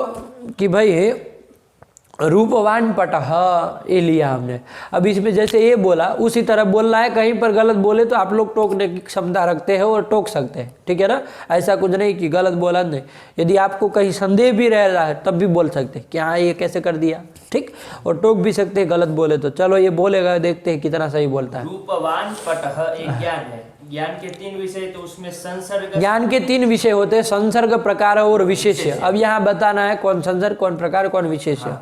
कि भाई रूपवान पटह, ये लिया हमने। अब इसमें जैसे ये बोला उसी तरह बोलना है, कहीं पर गलत बोले तो आप लोग टोकने की क्षमता रखते हैं और टोक सकते हैं, ठीक है ना। ऐसा कुछ नहीं कि गलत बोला नहीं, यदि आपको कहीं संदेह भी रह रहा है तब भी बोल सकते हैं कि हाँ ये कैसे कर दिया, ठीक, और टोक भी सकते हैं गलत बोले तो। चलो ये बोलेगा, देखते हैं कितना सही बोलता है। रूपवान पटह एक ज्ञान है, ज्ञान के 3 विषय, तो उसमें संसर्ग, ज्ञान के 3 विषय होते हैं, संसर्ग, प्रकार और विशेष्य। अब यहाँ बताना है कौन संसर्ग, कौन प्रकार, कौन विशेष्य।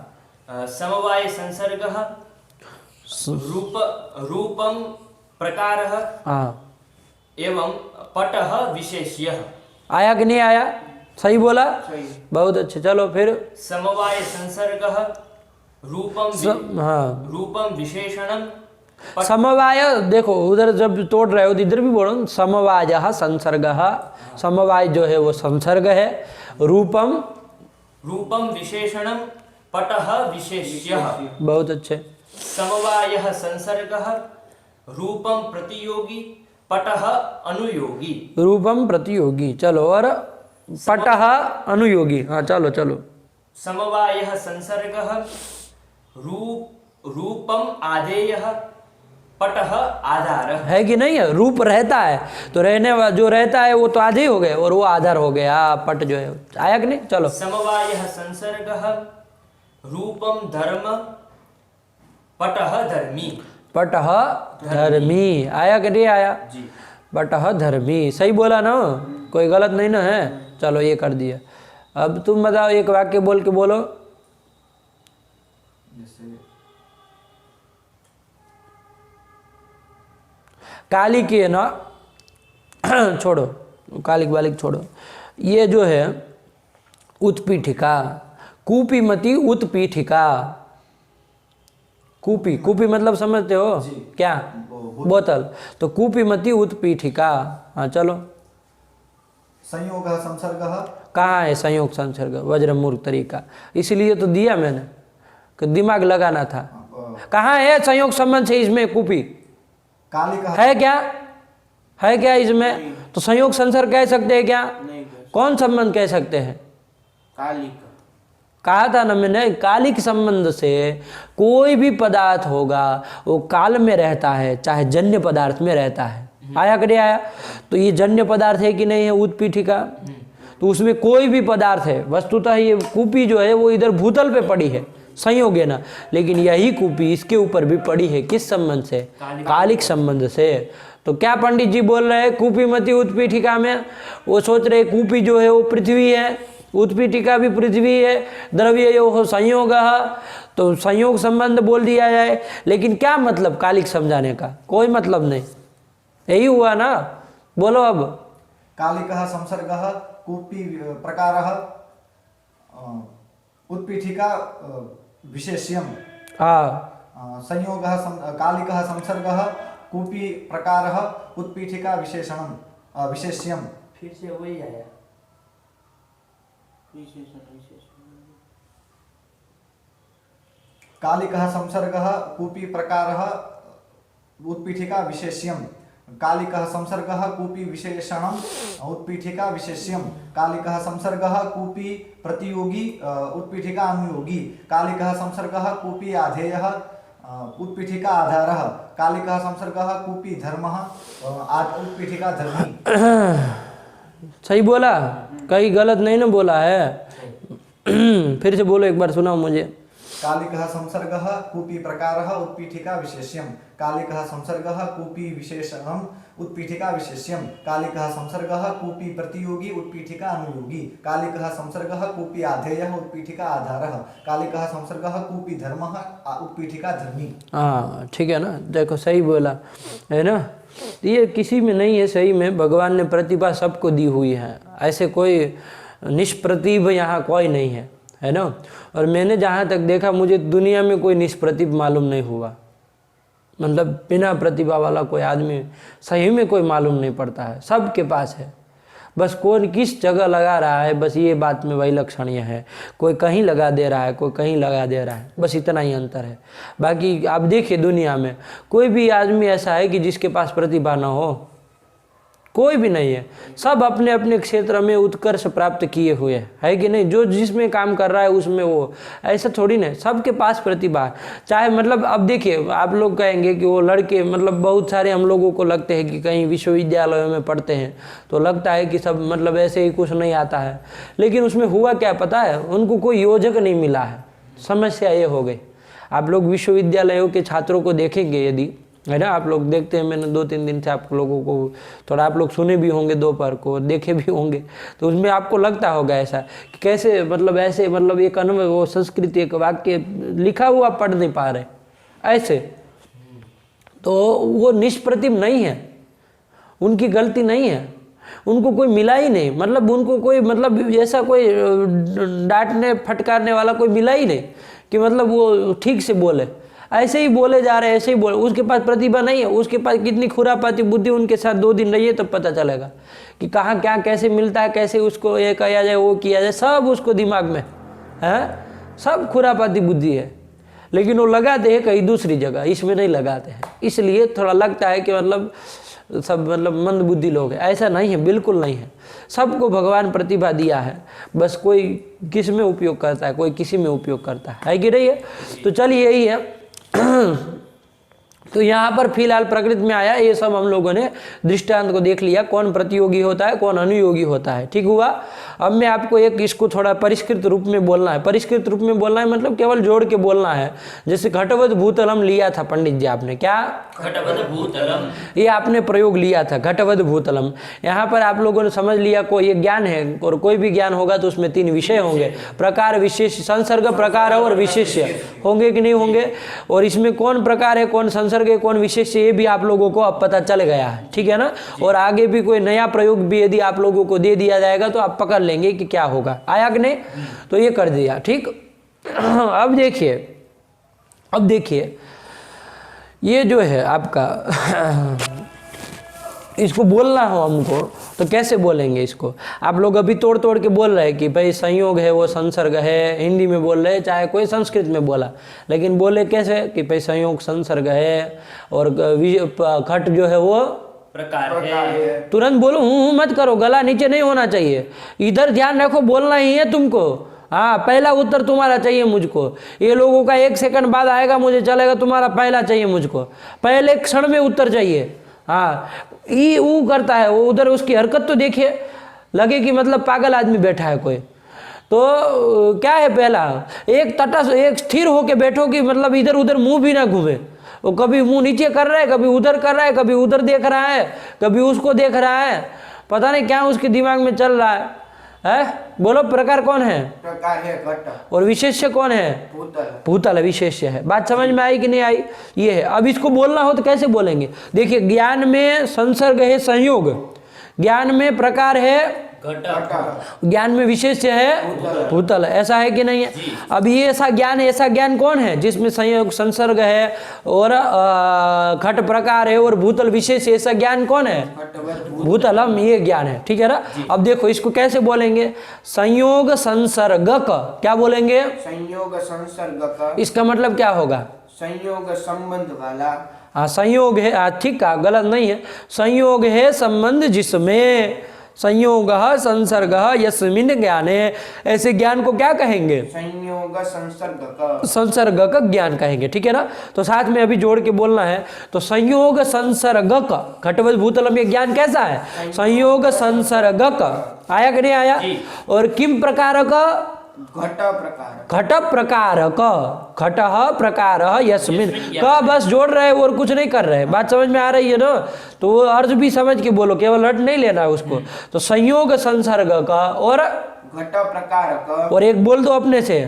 समवाय संसर्गः, रूपम प्रकारः, एवं पटः विशेष्यः। आया कि नहीं आया? सही बोला? सही। बहुत अच्छे। चलो फिर समवाय संसर्गः रूपम विशेषणम। समवाय, देखो उधर जब तोड़ रहे हो तो इधर भी बोलो समवाय संसर्गः, समवाय जो है वो संसर्ग है, रूपम विशेषणम, पटः विशेष्यः। बहुत अच्छे। समवायः संसर्गः, रूपम प्रतियोगी, पटः अनुयोगी। रूपम प्रतियोगी, चलो, और पटः अनुयोगी। हाँ चलो चलो। समवायः संसर्गः, रूपम आधेयः, पटः आधार है कि नहीं है? रूप रहता है तो रहने वाला जो रहता है वो तो आधे हो गए और वो आधार हो गया, पट जो है। आया कि नहीं? चलो। समवायः संसर्गः, रूपम धर्म, पटः धर्मी। पटः धर्मी। आया कि नहीं आया? पटः धर्मी, सही बोला ना, कोई गलत नहीं ना है। चलो ये कर दिया। अब तुम बताओ, एक वाक्य बोल के बोलो। जैसे कालिक है ना, छोड़ो, कालिक वालिक छोड़ो, ये जो है उत्पीठिका, कूपीमती उत्पीठिका। कूपी, कूपी मतलब समझते हो जी। क्या? बोतल। तो कूपीमती उत्पीठिका। हाँ चलो। संयोग संसर्ग, कहाँ है संयोग संसर्ग? वज्रमूर्ख तरीका, इसलिए तो दिया मैंने कि दिमाग लगाना था। कहाँ है संयोग संबंध से इसमें कूपी? कालिक है क्या? है क्या इसमें? तो संयोग संसर्ग कह सकते हैं क्या? नहीं कर कौन संबंध कह सकते हैं? कालिक कहा था ना मैंने, कालिक संबंध से कोई भी पदार्थ होगा वो काल में रहता है, चाहे जन्य पदार्थ में रहता है। आया कि नहीं आया? तो ये जन्य पदार्थ है कि नहीं है उत्पीठिका? तो उसमें कोई भी पदार्थ है, वस्तुतः ये कूपी जो है वो इधर भूतल पे पड़ी है, संयोग है ना, लेकिन यही कूपी इसके ऊपर भी पड़ी है। किस संबंध से? कालिक संबंध से। तो क्या पंडित जी बोल रहे हैं? कूपीमती उत्पीठिका में वो सोच रहे कूपी जो है वो पृथ्वी है, उत्पीठिका भी पृथ्वी है, द्रव्य यो हो संयोग, तो संयोग संबंध बोल दिया जाए। लेकिन क्या मतलब कालिक समझाने का? कोई मतलब नहीं। यही हुआ ना? बोलो अब। कालिक संसर्ग, कूपी प्रकार, उत्पीठिका विशेष्यम। हाँ, संयोग कालिक संसर्ग, कूपी प्रकार, उत्पीठिका विशेषणम विशेष्यम। फिर से वही आया। कालिक संसर्ग, कूपी प्रकार, उत्पीठिका विशेष्यम। कालिक संसर्ग, कूपी विशेषणम उत्पीठिका विशेष्यम। कालिक संसर्ग, कूपी प्रतियोगी उत्पीठिका अनुयोगी। कालिक संसर्ग, कूपी आधेय उत्पीठिका आधारः। कालिक संसर्ग, कूपी धर्मः उत्पीठिका धर्मी। सही बोला? कहीं गलत नहीं ना बोला है? फिर से बोलो एक बार, सुनाओ मुझे। कालिक संसर्ग, कूपी प्रकार, उत्पीठिका विशेष्यम। कालिक संसर्ग, कूपी विशेषणम उत्पीठिका विशेष्यम। कालिक संसर्ग, कूपी प्रतियोगी उत्पीठिका अनुयोगी। कालिक संसर्ग, कूपी आधेय उत्पीठिका आधारः। कालिक संसर्ग, कूपी धर्मः उत्पीठिका धर्मी। हाँ ठीक है ना, देखो सही बोला है ना। ये किसी में नहीं है, सही में भगवान ने प्रतिभा सबको दी हुई है, ऐसे कोई निष्प्रतिभ यहाँ कोई नहीं है ना। और मैंने जहाँ तक देखा, मुझे दुनिया में कोई निष्प्रतिभ मालूम नहीं हुआ, मतलब बिना प्रतिभा वाला कोई आदमी सही में कोई मालूम नहीं पड़ता है, सबके पास है। बस कौन किस जगह लगा रहा है, बस ये बात में वही लक्षणीय है। कोई कहीं लगा दे रहा है, कोई कहीं लगा दे रहा है, बस इतना ही अंतर है। बाकी आप देखिए दुनिया में कोई भी आदमी ऐसा है कि जिसके पास प्रतिभा ना हो? कोई भी नहीं है। सब अपने अपने क्षेत्र में उत्कर्ष प्राप्त किए हुए है कि नहीं? जो जिसमें काम कर रहा है उसमें वो, ऐसा थोड़ी ना, सबके पास प्रतिभा है। चाहे मतलब अब देखिए, आप लोग कहेंगे कि वो लड़के, मतलब बहुत सारे हम लोगों को लगते हैं कि कहीं विश्वविद्यालयों में पढ़ते हैं तो लगता है कि सब मतलब ऐसे ही कुछ नहीं आता है, लेकिन उसमें हुआ क्या पता है? उनको कोई योजक नहीं मिला है। समस्या ये हो गई। आप लोग विश्वविद्यालयों के छात्रों को देखेंगे यदि, है ना, आप लोग देखते हैं, मैंने 2-3 दिन से आप लोगों को थोड़ा, आप लोग सुने भी होंगे, दोपहर को देखे भी होंगे, तो उसमें आपको लगता होगा ऐसा कि कैसे मतलब ऐसे मतलब एक अनुभव, वो संस्कृत एक वाक्य लिखा हुआ पढ़ नहीं पा रहे ऐसे, तो वो निष्प्रतिभ नहीं है, उनकी गलती नहीं है, उनको कोई मिला ही नहीं, मतलब उनको कोई मतलब ऐसा कोई डांटने फटकारने वाला कोई मिला ही नहीं कि मतलब वो ठीक से बोले, ऐसे ही बोले जा रहे हैं, ऐसे ही बोले। उसके पास प्रतिभा नहीं है, उसके पास कितनी खुरापाती बुद्धि, उनके साथ 2 दिन रहिए तब पता चलेगा कि कहाँ क्या कैसे मिलता है, कैसे उसको ये किया जाए, वो किया जाए, सब उसको दिमाग में है, सब खुरापाती बुद्धि है। लेकिन वो लगाते हैं कहीं दूसरी जगह, इसमें नहीं लगाते हैं, इसलिए थोड़ा लगता है कि मतलब सब मतलब मंद बुद्धि लोग हैं। ऐसा नहीं है, बिल्कुल नहीं है। सबको भगवान प्रतिभा दिया है, बस कोई किस में उपयोग करता है, कोई किसी में उपयोग करता है कि नहीं है। तो चलिए यही है। तो यहाँ पर फिलहाल प्रकृति में आया, ये सब हम लोगों ने दृष्टांत को देख लिया, कौन प्रतियोगी होता है कौन अनुयोगी होता है। ठीक हुआ। अब मैं आपको एक इसको थोड़ा परिष्कृत रूप में बोलना है। परिष्कृत रूप में बोलना है मतलब केवल जोड़ के बोलना है। जैसे घटवद भूतलम लिया था पंडित जी आपने, क्या घटवद भूतलम, ये आपने प्रयोग लिया था घटवद भूतलम। यहाँ पर आप लोगों ने समझ लिया कोई एक ज्ञान है, और कोई भी ज्ञान होगा तो उसमें 3 विषय होंगे, प्रकार विशेष, संसर्ग प्रकार और विशेष्य होंगे कि नहीं होंगे। और इसमें कौन प्रकार है कौन संसर्ग है कौन विशेष, ये भी आप लोगों को अब पता चल गया है। ठीक है ना। और आगे भी कोई नया प्रयोग भी यदि आप लोगों को दे दिया जाएगा तो आप पकड़ लेंगे कि क्या होगा। आया कि नहीं। तो ये कर दिया। ठीक। अब देखिए ये जो है आपका इसको बोलना हो हमको तो कैसे बोलेंगे इसको। आप लोग अभी तोड़ तोड़ के बोल रहे हैं कि भाई संयोग है वो संसर्ग है, हिंदी में बोल रहे हैं चाहे कोई संस्कृत में बोला, लेकिन बोले कैसे कि भाई संयोग संसर्ग है और घट जो है वो प्रकार है। तुरंत बोलो, हूँ मत करो, गला नीचे नहीं होना चाहिए, इधर ध्यान रखो, बोलना ही है तुमको। हाँ, पहला उत्तर तुम्हारा चाहिए मुझको। ये लोगों का 1 सेकंड बाद आएगा मुझे चलेगा, तुम्हारा पहला चाहिए मुझको, पहले क्षण में उत्तर चाहिए। हाँ, ई ऊ करता है वो, उधर उसकी हरकत तो देखिए, लगे कि मतलब पागल आदमी बैठा है कोई। तो क्या है पहला, एक तटस्थ एक स्थिर होके बैठो कि मतलब इधर उधर मुंह भी ना घूमे। वो कभी मुंह नीचे कर रहा है, कभी उधर कर रहा है, कभी उधर देख रहा है, कभी उसको देख रहा है, पता नहीं क्या उसके दिमाग में चल रहा है। बोलो प्रकार कौन है, प्रकार है घट, और विशेष्य कौन है, भूतल। भूतल विशेष्य है। बात समझ में आई कि नहीं आई। ये है। अब इसको बोलना हो तो कैसे बोलेंगे। देखिए, ज्ञान में संसर्ग है संयोग, ज्ञान में प्रकार है घट, ज्ञान में विशेष्य है भूतल। ऐसा है कि नहीं है। अब ये ऐसा ज्ञान कौन है जिसमें संयोग संसर्ग है और घट प्रकार है और भूतल विशेष, ऐसा ज्ञान कौन है, भूतलम, ये ज्ञान है। ठीक है ना। अब देखो इसको कैसे बोलेंगे, संयोग संसर्गक, क्या बोलेंगे, संयोग संसर्गक, इसका मतलब क्या होगा, संयोग संबंध वाला। हाँ, संयोग है, ठीक का गलत नहीं है, संयोग है संबंध जिसमें, संयोग संसर्ग यस्मिन् ज्ञाने, ऐसे ज्ञान को क्या कहेंगे, संयोग संसर्गक, संसर्गक ज्ञान कहेंगे। ठीक है ना। तो साथ में अभी जोड़ के बोलना है। तो संयोग संसर्गक घटवद भूतलम, ये ज्ञान कैसा है, संयोग संसर्गक। आया कि नहीं आया। और किम प्रकार का, घट प्रकार, घट प्रकार क, घट प्रकार यस्मिन् का, बस जोड़ रहे हैं और कुछ नहीं कर रहे हैं। बात समझ में आ रही है ना। तो वो अर्थ भी समझ के बोलो, केवल रट नहीं लेना है उसको। तो संयोग संसर्ग का और घट प्रकार का, और एक बोल दो अपने से,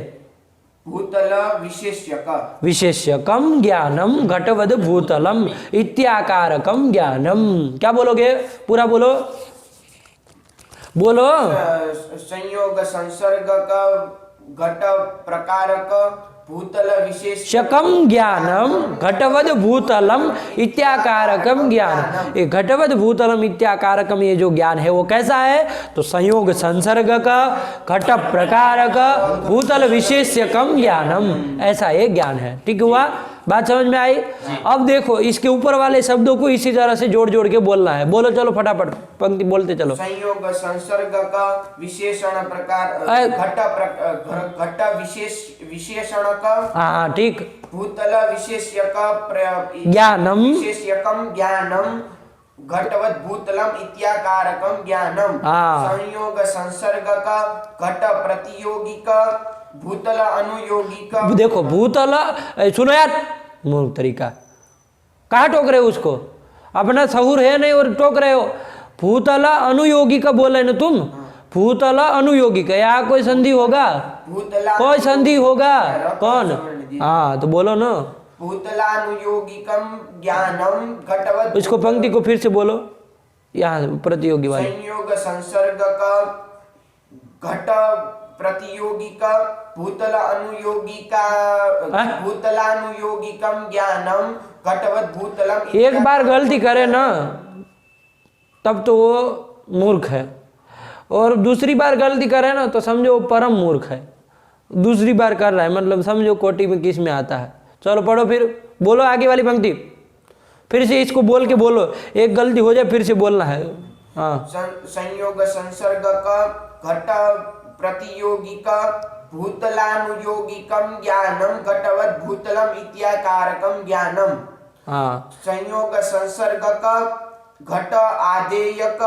भूतल विशेष्यक, विशेष्यकम ज्ञानम घटवद भूतलम इत्याकारकम ज्ञानम। क्या बोलोगे, पूरा बोलो, बोलो। संयोग संसर्ग का, घट प्रकार का, भूतल विशेष शकम ज्ञानम घटवद भूतलम इत्याकारकम ज्ञान। ये घटवद भूतलम इत्याकारकम, ये जो ज्ञान है वो कैसा है, तो संयोग संसर्ग का, घट प्रकार का, भूतल विशेष्यकम ज्ञानम, ऐसा ये ज्ञान है। ठीक हुआ। बात समझ में आई। अब देखो इसके ऊपर वाले शब्दों को इसी तरह से जोड़ जोड़ के बोलना है। बोलो चलो फटाफट, पंक्ति बोलते चलो। संयोग संसर्ग का विशेषण प्रकार, घट विशेषण का, हाँ ठीक, भूतल विशेष्य का ज्ञानम, विशेष्यकम ज्ञानम, घटवद भूतलम इत्याकारकम ज्ञानम। संयोग संसर्ग का, घट प्रतियोगी का, भूतल अनुयोगी का। देखो भूतल, सुनो यार मूर्ख तरीका, कहाँ टोक रहे हो उसको, अपना सहूर है नहीं और टोक रहे हो। भूतल अनुयोगी का बोले ना तुम, भूतल अनुयोगी का, यहाँ कोई संधि होगा, कोई संधि होगा, कौन, हाँ तो बोलो ना, भूतलानुयोगिकम ज्ञानम घटवद। इसको पंक्ति को फिर से बोलो, यहाँ प्रतियोगी वाली। संयोग संसर्ग का, घट प्रतियोगी का, भूतल अनुयोगी का, भूतलानुयोगिकम ज्ञानम घटवद भूतलम। एक बार गलती करे ना तब तो वो मूर्ख है, और दूसरी बार गलती करे ना तो समझो परम मूर्ख है। दूसरी बार कर रहा है मतलब समझो कोटि में किस में आता है। चलो पढ़ो फिर, बोलो आगे वाली पंक्ति फिर से, इसको बोल के बोलो, एक गलती हो जाए फिर से बोलना है। हाँ, संयोग संसर्ग का, घट प्रतियोगी का, भूतलानुयोगिकम ज्ञानम घटवद भूतलम इत्याकारकम ज्ञानम। हाँ संयोग संसर्ग का घट आदेयक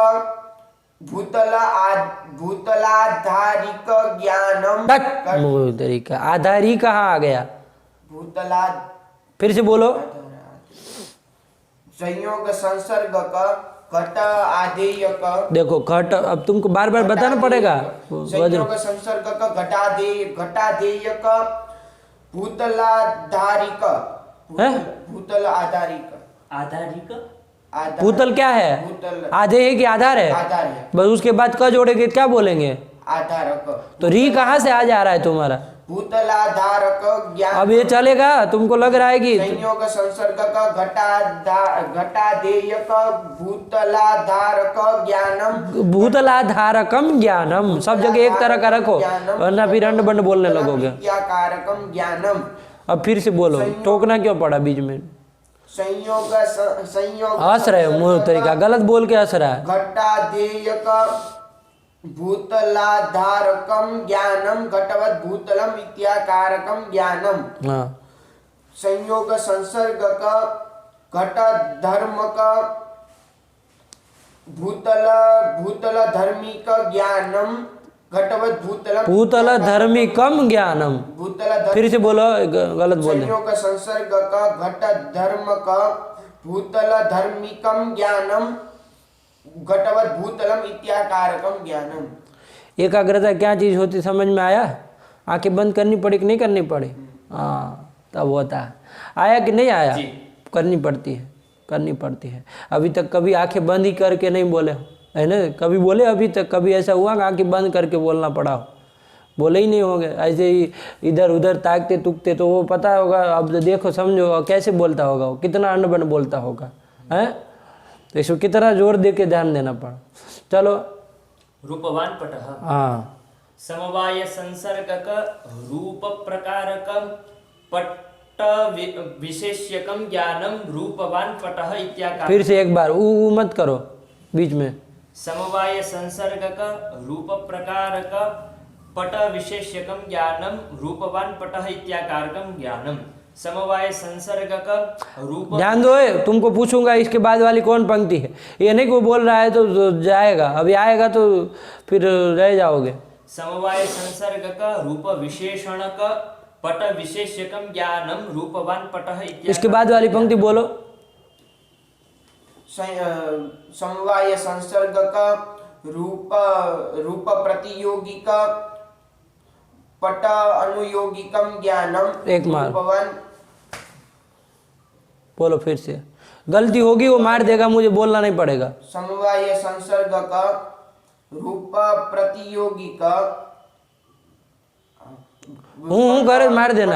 भूतलाधारिक ज्ञानम तरीका आधारी कहाँ आ गया? भूतला फिर से बोलो। संयोग संसर्ग का घट आदेयक देखो घट, अब तुमको बार बार बताना पड़ेगा। संयोग संसर्ग का घटादेयक भूतलाधारिक हैं? भूतल आधारिक आधारिक आधार- भूतल क्या है? भूतल आधे है कि आधार है? आधार है बस उसके बाद क जोड़ेंगे क्या बोलेंगे? आधारक तो री कहाँ से आ जा रहा है तुम्हारा? भूतलाधारक ज्ञान। अब ये चलेगा? तुमको लग रहा है कि संयोग संसर्ग का घटादेयक भूतलाधारक ज्ञानम भूतलाधारकम ज्ञानम, सब जगह एक तरह का रखो वरना फिर अंड बंड बोलने लगोगे। कारकम ज्ञानम। अब फिर से बोलो, टोकना क्यों पड़ा बीच में? संयोग हंस रहे हो मुंह तरीका, गलत बोल के हंस रहा है। घटादेयक भूतलाधारकम ज्ञानम घटवत भूतलम इत्याकारकम ज्ञानम। हाँ संयोग संसर्ग का घट धर्म का भूतल धर्मी का ज्ञानम घटवत भूतलम भूतल धर्मिकम ज्ञानम। भूतल फिर से बोलो, गलत बोल रहे। संयोग संसर्ग का घट धर्म का भूतल धर्मिकम ज्ञानम घटवत भूतलम इत्याकारकम ज्ञानम। एकाग्रता क्या चीज होती समझ में आया? आंखें बंद करनी पड़ी कि नहीं करनी पड़ी? हाँ तब होता है। आया कि नहीं आया? करनी पड़ती है, करनी पड़ती है। अभी तक कभी आंखें बंद ही करके नहीं बोले हो, है ना? कभी बोले अभी तक? कभी ऐसा हुआ कि आंखें बंद करके बोलना पड़ा हो? बोले ही नहीं होंगे, ऐसे ही इधर उधर ताकते तुकते। तो वो पता होगा, अब देखो समझो कैसे बोलता होगा वो, कितना अंड बंड बोलता होगा, है? तो इसको कितना जोर दे के ध्यान देना पड़ा। चलो रूपवान पटः हाँ, समवाय संसर्गक रूप प्रकारकम पट्ट विशेष्यकम ज्ञानम रूपवान पटः इत्याकार। फिर से एक बार ऊ मत करो बीच में। समवाय संसर्गक रूप प्रकारक पट विशेष्यकम ज्ञानम रूपवान पटः इत्याकारकम ज्ञानम। समवाय संसर्गक रूप। ध्यान दो, तुमको पूछूंगा इसके बाद वाली कौन पंक्ति है। ये नहीं कि वो बोल रहा है तो जाएगा, अभी आएगा तो फिर रह जाओगे। समवाय संसर्गक रूप विशेषणक पट विशेष्यकम ज्ञानम रूपवान पटः इत्याकार। इसके बाद वाली पंक्ति बोलो। समवाय संसर्ग का रूप प्रतियोगिका पट अनुयोगिकम ज्ञानम एक मार। रूपवान। बोलो फिर से, गलती होगी वो मार देगा, मुझे बोलना नहीं पड़ेगा। समवाय संसर्ग का रूप प्रतियोगिका हूँ करे मार देना,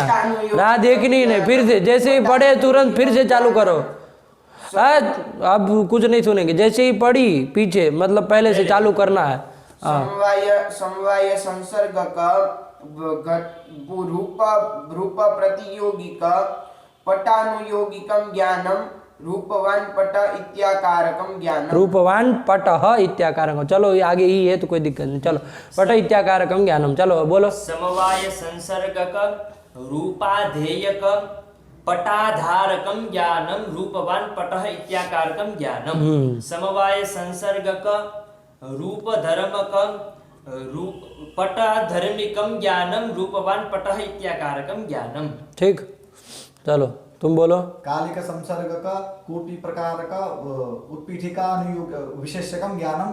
राह देखनी नहीं। फिर से जैसे ही पढ़े तुरंत फिर से चालू करो। अब कुछ नहीं सुनेंगे, जैसे ही पढ़ी पीछे मतलब पहले से चालू करना है। समवाय संसर्ग का रूप प्रतियोगिका पटानुयोगिकम ज्ञानम रूपवान पट इत्याकारकम ज्ञानम। रूपवान पटः इत्याकारकम। चलो ये आगे ही है तो कोई दिक्कत नहीं। चलो पट इत्याकारकम ज्ञानम, चलो बोलो। समवाय संसर्गक रूपाधेयक पटाधारकम ज्ञानम रूपवान पटः इत्याकारकम ज्ञानम। समवाय संसर्गक रूपधर्मक रूप पटाधर्मिकम ज्ञानम रूपवान पटः इत्याकारकम ज्ञानम। ठीक, चलो तुम बोलो। कालिक संसर्ग का कूपी प्रकार का उत्पीठिका अनुयोग विशेषकम ज्ञानम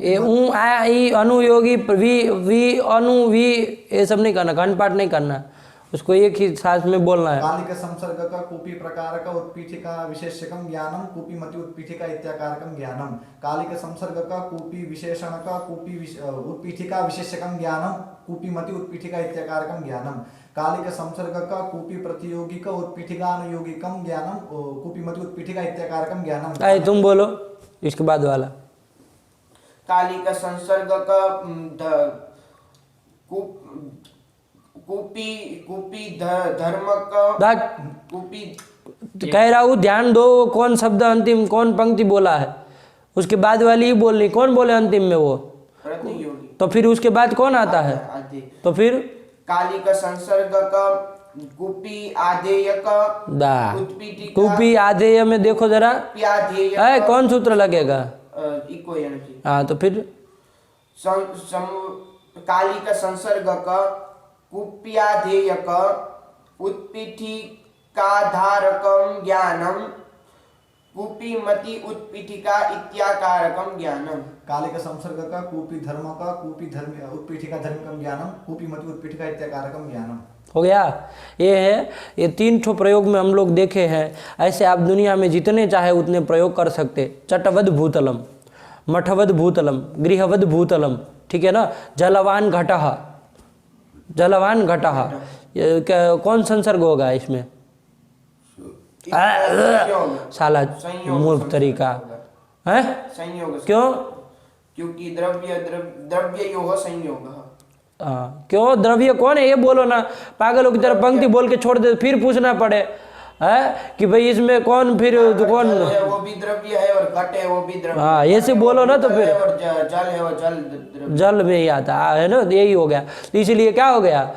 ए ऊ आ ई अनुयोगी वी अनु वी ये सब नहीं करना, घंटपाठ नहीं करना, उसको एक ही सांस में बोलना है। कालिक संसर्ग का कूपी प्रकार का उत्पीठिका विशेषकम ज्ञानम कूपी मति उत्पीठिका इत्याकारकम ज्ञानम। कालिक संसर्ग का कूपी विशेषण का कूपी उत्पीठिका विशेषकम ज्ञानम कूपी मति उत्पीठिका इत्याकारकम ज्ञानम। कालिक संसर्ग का कूपी प्रतियोगिका उत्पीठिका अनुयोगिकम ज्ञानम कूपी मति उत्पीठिका इत्याकारकम ज्ञानम। आए तुम बोलो इसके बाद वाला। कालिक संसर्ग का कूपी धर्म का कूपी। कह रहा हूँ ध्यान दो, कौन शब्द अंतिम कौन पंक्ति बोला है, उसके बाद वाली ही बोलनी। कौन बोले अंतिम में वो? प्रतियोगी। तो फिर उसके बाद कौन आता है? आदि। तो फिर कालिक संसर्ग का कूपी आधेयक दा उत्पीठिका कुपी आधेय में देखो जरा, प्याधेयक है कौन सूत्र लगेगा? इको यानी हाँ तो फिर कालिक संसर्गक कुप्याधेयक उत्पीठिकाधारकं ज्ञानम कूपीमति उत्पीठिका इत्याकारकं ज्ञानम। काले का संसर्ग का कूपी धर्म का कूपी धर्म उत्पीठिका धर्म कम ज्ञानम कूपी मति उत्पीठिका इत्याकारकम ज्ञानम। हो गया। ये है, ये 3 ठो प्रयोग में हम लोग देखे हैं। ऐसे आप दुनिया में जितने चाहे उतने प्रयोग कर सकते। चटवद भूतलम, मठवद भूतलम, गृहवद भूतलम, ठीक है ना। जलवान घटः, जलवान घटः, कौन संसर्ग होगा इसमें? साला मूर्ख तरीका है। संयोग क्यों? क्योंकि द्रव्ययोः संयोगः। क्यों द्रव्य कौन है ये बोलो ना। पागलों की तरह पंक्ति बोल के छोड़ दे, फिर पूछना पड़े है कि भाई इसमें कौन, फिर कौन है वो भी द्रव्य है और घट है वो भी द्रव्य। हाँ ऐसे बोलो ना तो फिर और जल है वो जल जल में ही आता है ना, यही हो गया। तो इसलिए क्या हो गया,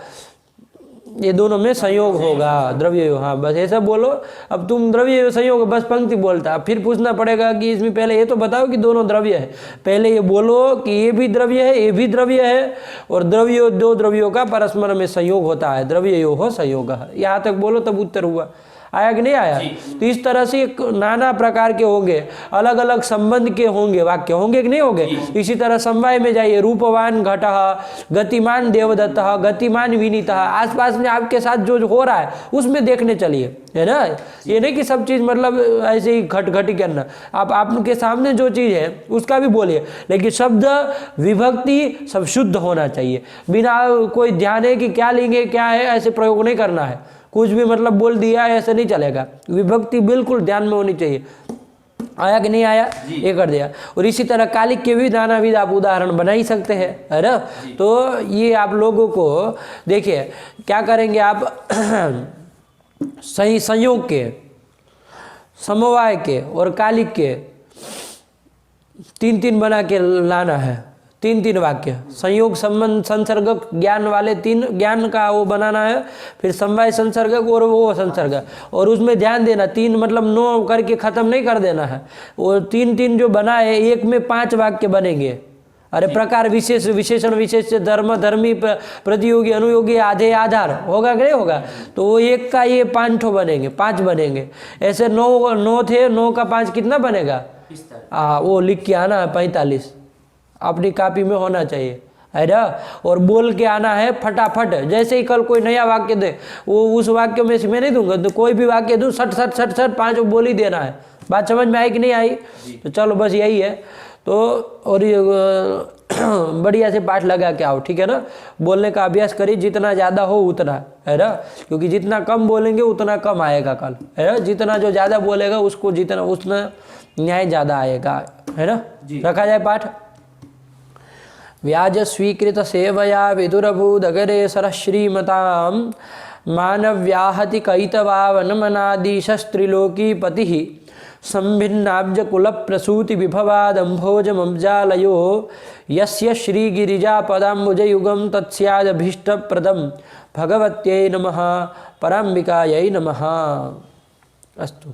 ये दोनों में संयोग होगा, द्रव्य। हाँ बस ऐसा बोलो। अब तुम द्रव्य संयोग बस पंक्ति बोलता, फिर पूछना पड़ेगा कि इसमें पहले ये तो बताओ कि दोनों द्रव्य है। पहले ये बोलो कि ये भी द्रव्य है ये भी द्रव्य है, और द्रव्य दो द्रव्यों का परस्पर में संयोग होता है, द्रव्ययोः संयोगः। यहाँ तक बोलो तब उत्तर हुआ। आया कि नहीं आया? तो इस तरह से नाना प्रकार के होंगे, अलग अलग संबंध के होंगे, वाक्य होंगे कि नहीं होंगे। इसी तरह समवाय में जाइए, रूपवान घटः, गतिमान देवदत्तः, गतिमान विनीतः। आसपास में आपके साथ जो हो रहा है उसमें देखने चलिए, है ना। ये नहीं कि सब चीज़ मतलब ऐसे ही घट ही करना। आप आपके सामने जो चीज़ है उसका भी बोलिए, लेकिन शब्द विभक्ति सब शुद्ध होना चाहिए। बिना कोई ध्यान है कि क्या लेंगे क्या है ऐसे प्रयोग नहीं करना है। कुछ भी मतलब बोल दिया ऐसा नहीं चलेगा। विभक्ति बिल्कुल ध्यान में होनी चाहिए। आया कि नहीं आया? ये कर दिया। और इसी तरह कालिक के भी नानाविध आप उदाहरण बना ही सकते हैं, है ना। तो ये आप लोगों को देखिए क्या करेंगे आप सही संयोग के, समवाय के और कालिक के 3-3 बना के लाना है। 3-3 वाक्य, संयोग संबंध संसर्गक ज्ञान वाले 3 ज्ञान का वो बनाना है। फिर समवाय संसर्गक और वो संसर्ग, और उसमें ध्यान देना 3 मतलब 9 करके ख़त्म नहीं कर देना है। वो 3-3 जो बना है, एक में 5 वाक्य बनेंगे। अरे प्रकार विशेष, विशेषण विशेष, धर्म धर्मी, प्रतियोगी अनुयोगी, आधे आधार, होगा कि नहीं होगा। तो वो एक का ये 5 ठो बनेंगे, 5 बनेंगे। ऐसे 9 थे, 9 का 5 कितना बनेगा? वो लिख के आना है 45, अपनी कॉपी में होना चाहिए, है ना। और बोल के आना है फटाफट। जैसे ही कल कोई नया वाक्य दे, वो उस वाक्य में से मैं नहीं दूंगा, तो कोई भी वाक्य दूँ सट 5 बोल ही देना है। बात समझ में आई कि नहीं आई? तो चलो बस यही है। तो और ये बढ़िया से पाठ लगा के आओ, ठीक है ना। बोलने का अभ्यास करिए, जितना ज़्यादा हो उतना, है ना। क्योंकि जितना कम बोलेंगे उतना कम आएगा कल, है ना। जितना जो ज़्यादा बोलेगा उसको जितना उतना न्याय ज़्यादा आएगा, है ना। रखा जाए पाठ। व्याज स्वीकृत सेवया विदुरभूदगरे सरः श्रीमतां मानव्याहति कैतवावनमनादिशस्त्रिलोकी पतिः संभिन्नाब्ज कुलप्रसूति विभवादम्भोजमब्जालयो यस्य श्रीगिरिजापदाम्बुजयुगं तत्स्यादभीष्टप्रदं भगवत्यै नमः। पराम्बिकायै नमः। अस्तु।